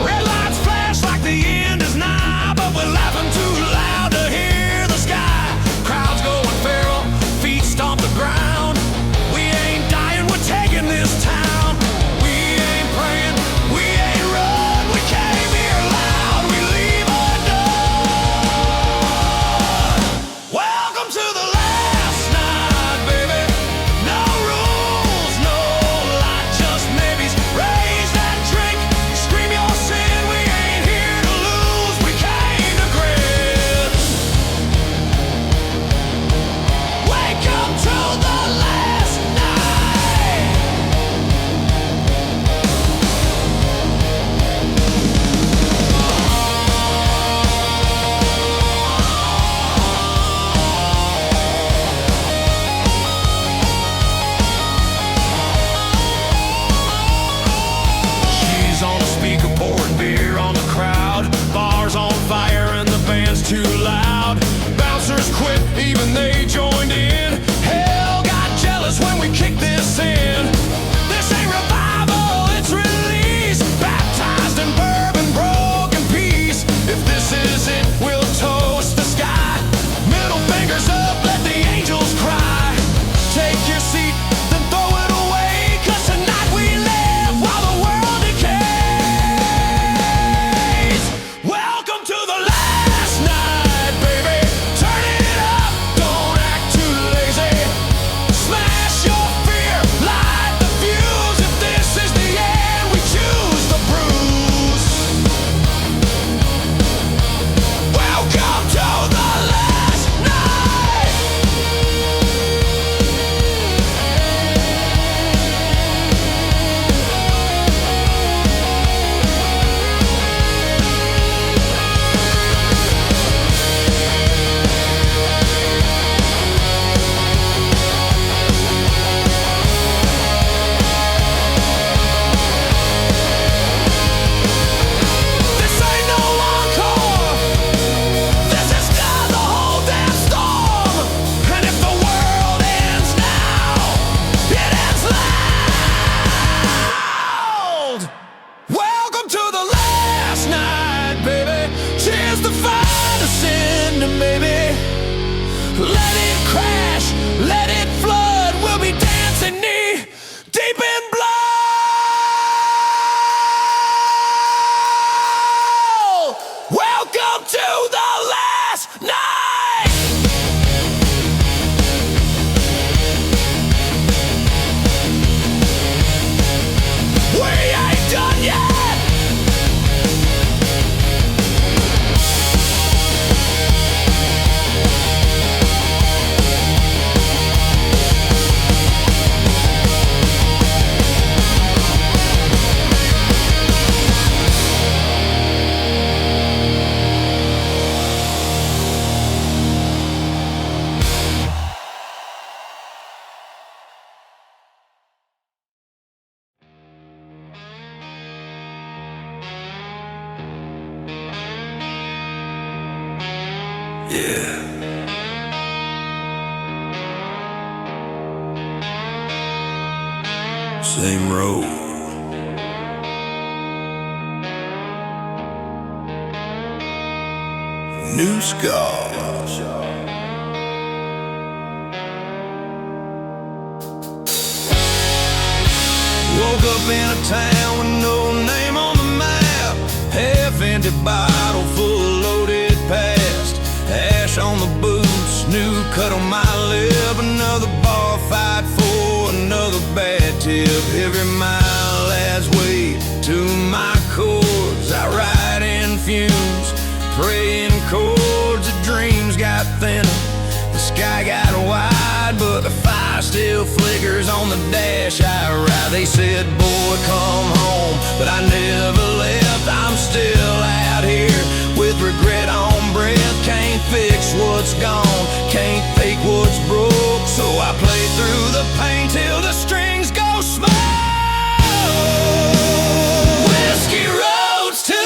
Red lights flash like the end is nigh, but we're laughing too loud to hear the sky. Crowds going feral, feet stomp the ground. We ain't dying, we're taking this town. We ain't praying, we ain't run. We came here loud, we leave undone. Welcome to the last night, baby. No rules, no light, just maybes. Raise that drink, scream your sin. We ain't here to lose, we came to grips. Wake up to the last night. She's on a speaker pouring beer on the crowd. Bars on fire and the band's too loud. Bouncers quit, even they joined in. Hell got jealous when we kicked this in. This ain't revival, it's release. Baptized in bourbon, broken peace. If this is it, we'll toast the sky. Middle fingers up, let the angels cry. Take your seat, then throw it away. 'Cause tonight we live while the world decays. Welcome to the last night, baby. Turn it up, don't act too lazy. Smash your fear, light the fuse. If this is the end, we choose the bruise. Welcome to the last night. This ain't no encore. This is not the whole damn storm. And if the world ends now, it ends loud. Welcome to the last night, baby. Cheers to find us in, baby. Let it crash, let it flood. We'll be dancing knee deep in blood. Yeah. Same road. New scars. Woke up in a town with no name on the map. Half-empty bottle full of loaded past. Ash on the boots, new cut on my lip. Another bar fight for another bad tip. Every mile adds weight to my chords. I ride in fumes, praying chords. The dreams got thinner, the sky got wide, but the fire still flickers on the dash I ride. They said, boy, come home, but I never left. I'm still out here with regret on breath. Can't fix what's gone, can't fake what's broke. So I play through the pain till the strings go small. Whiskey roads too,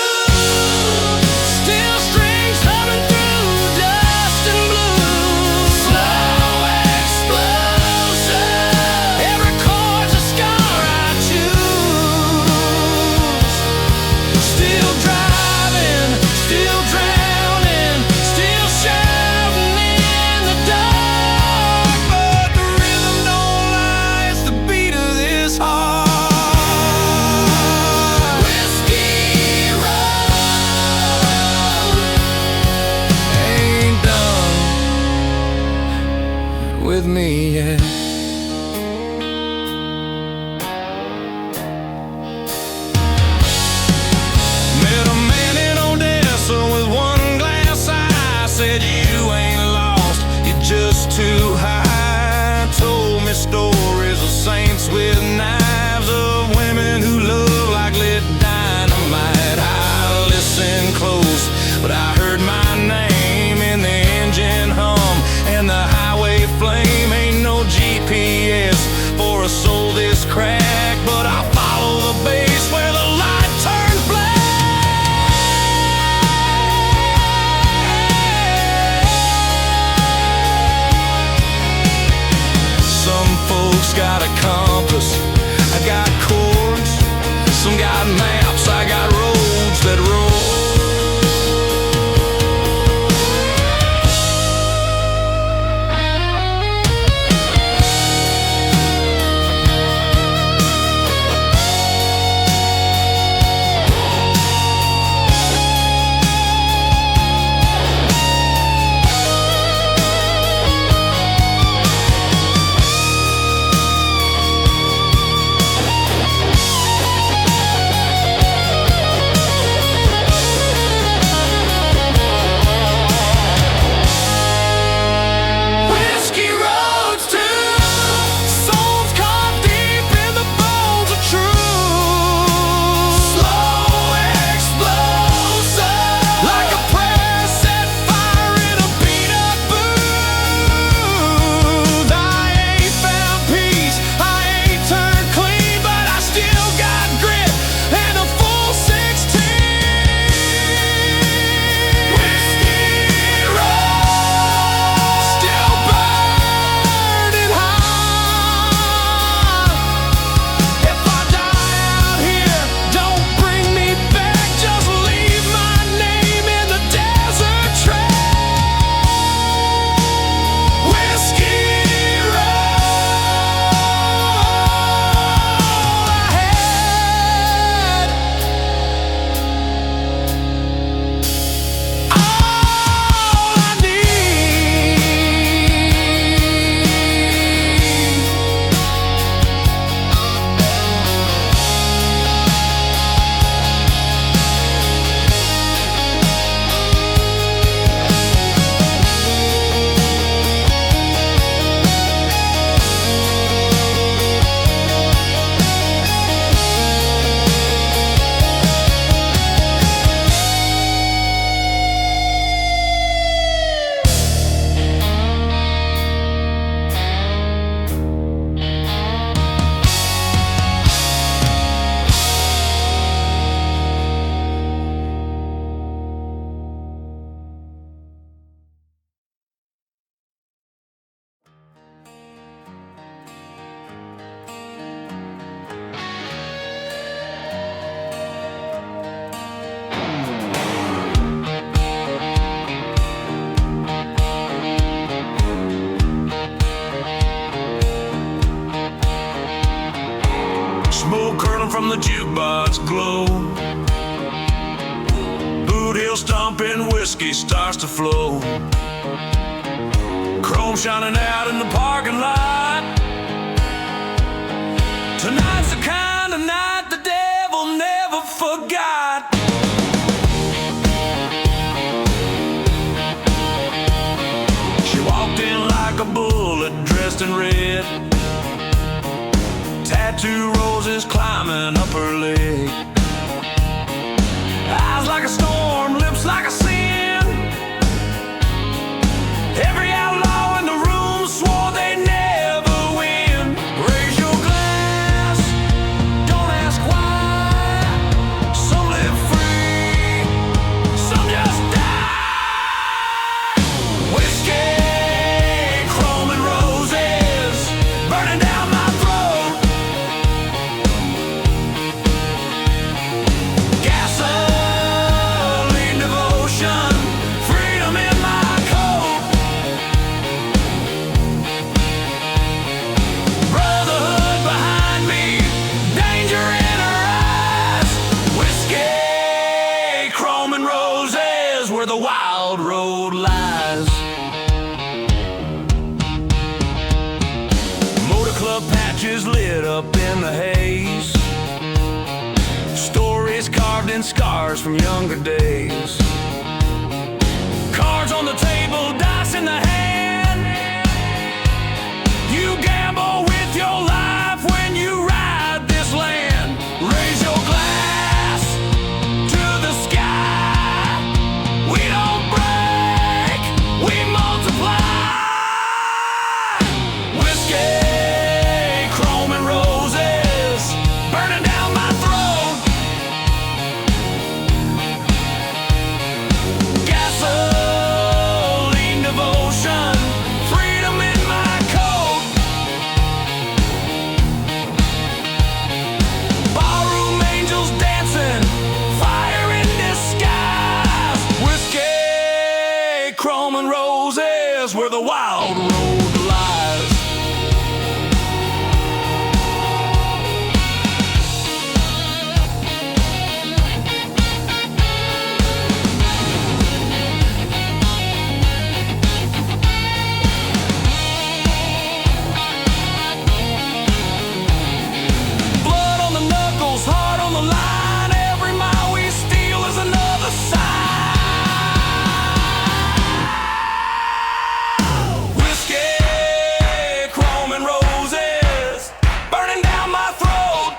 still strings humming through dust and blue. Slow explosion, every chord's a scar I choose. Still drive from the jukebox glow. Boot heel stomping, whiskey starts to flow. Chrome shining out in the parking lot. Tonight's the kind of night the devil never forgot. She walked in like a bullet dressed in red. Tattoo roses climbing up her leg. Eyes like a storm, lips like a sin. Every outlaw in the room swore they'd never win. Raise your glass, don't ask why. Some live free, some just die. Whiskey, chrome and roses, burning down my throat. Gasoline devotion, freedom in my coat. Brotherhood behind me, danger in her eyes. Whiskey, chrome and roses, where the wild road lies. Motor club patches lit up in the haze. Stories carved in scars from younger days. Cards on the table, dice in the hand. You gamble with your life when you ride this land. Raise your glass to the sky. We don't break, we multiply. Whiskey, chrome and roses, burning down my throat. Gasoline devotion, freedom in my coat. Barroom angels dancing, fire in disguise. Whiskey, chrome and roses, where the wild road lies. Blood on the knuckles, heart on the line. Every mile we steal is another sign. Whiskey, chrome and roses, burning down my throat.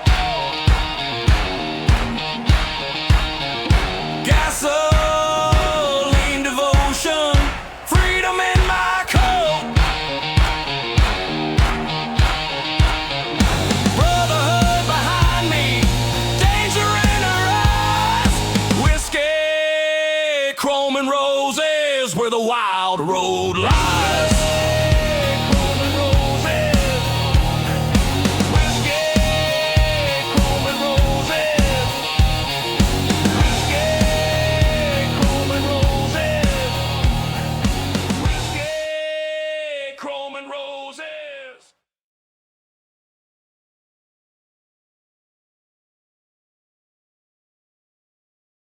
Gasoline devotion, freedom in my coat. Brotherhood behind me, danger in her eyes. Whiskey, chrome and roses, where the wild road lies.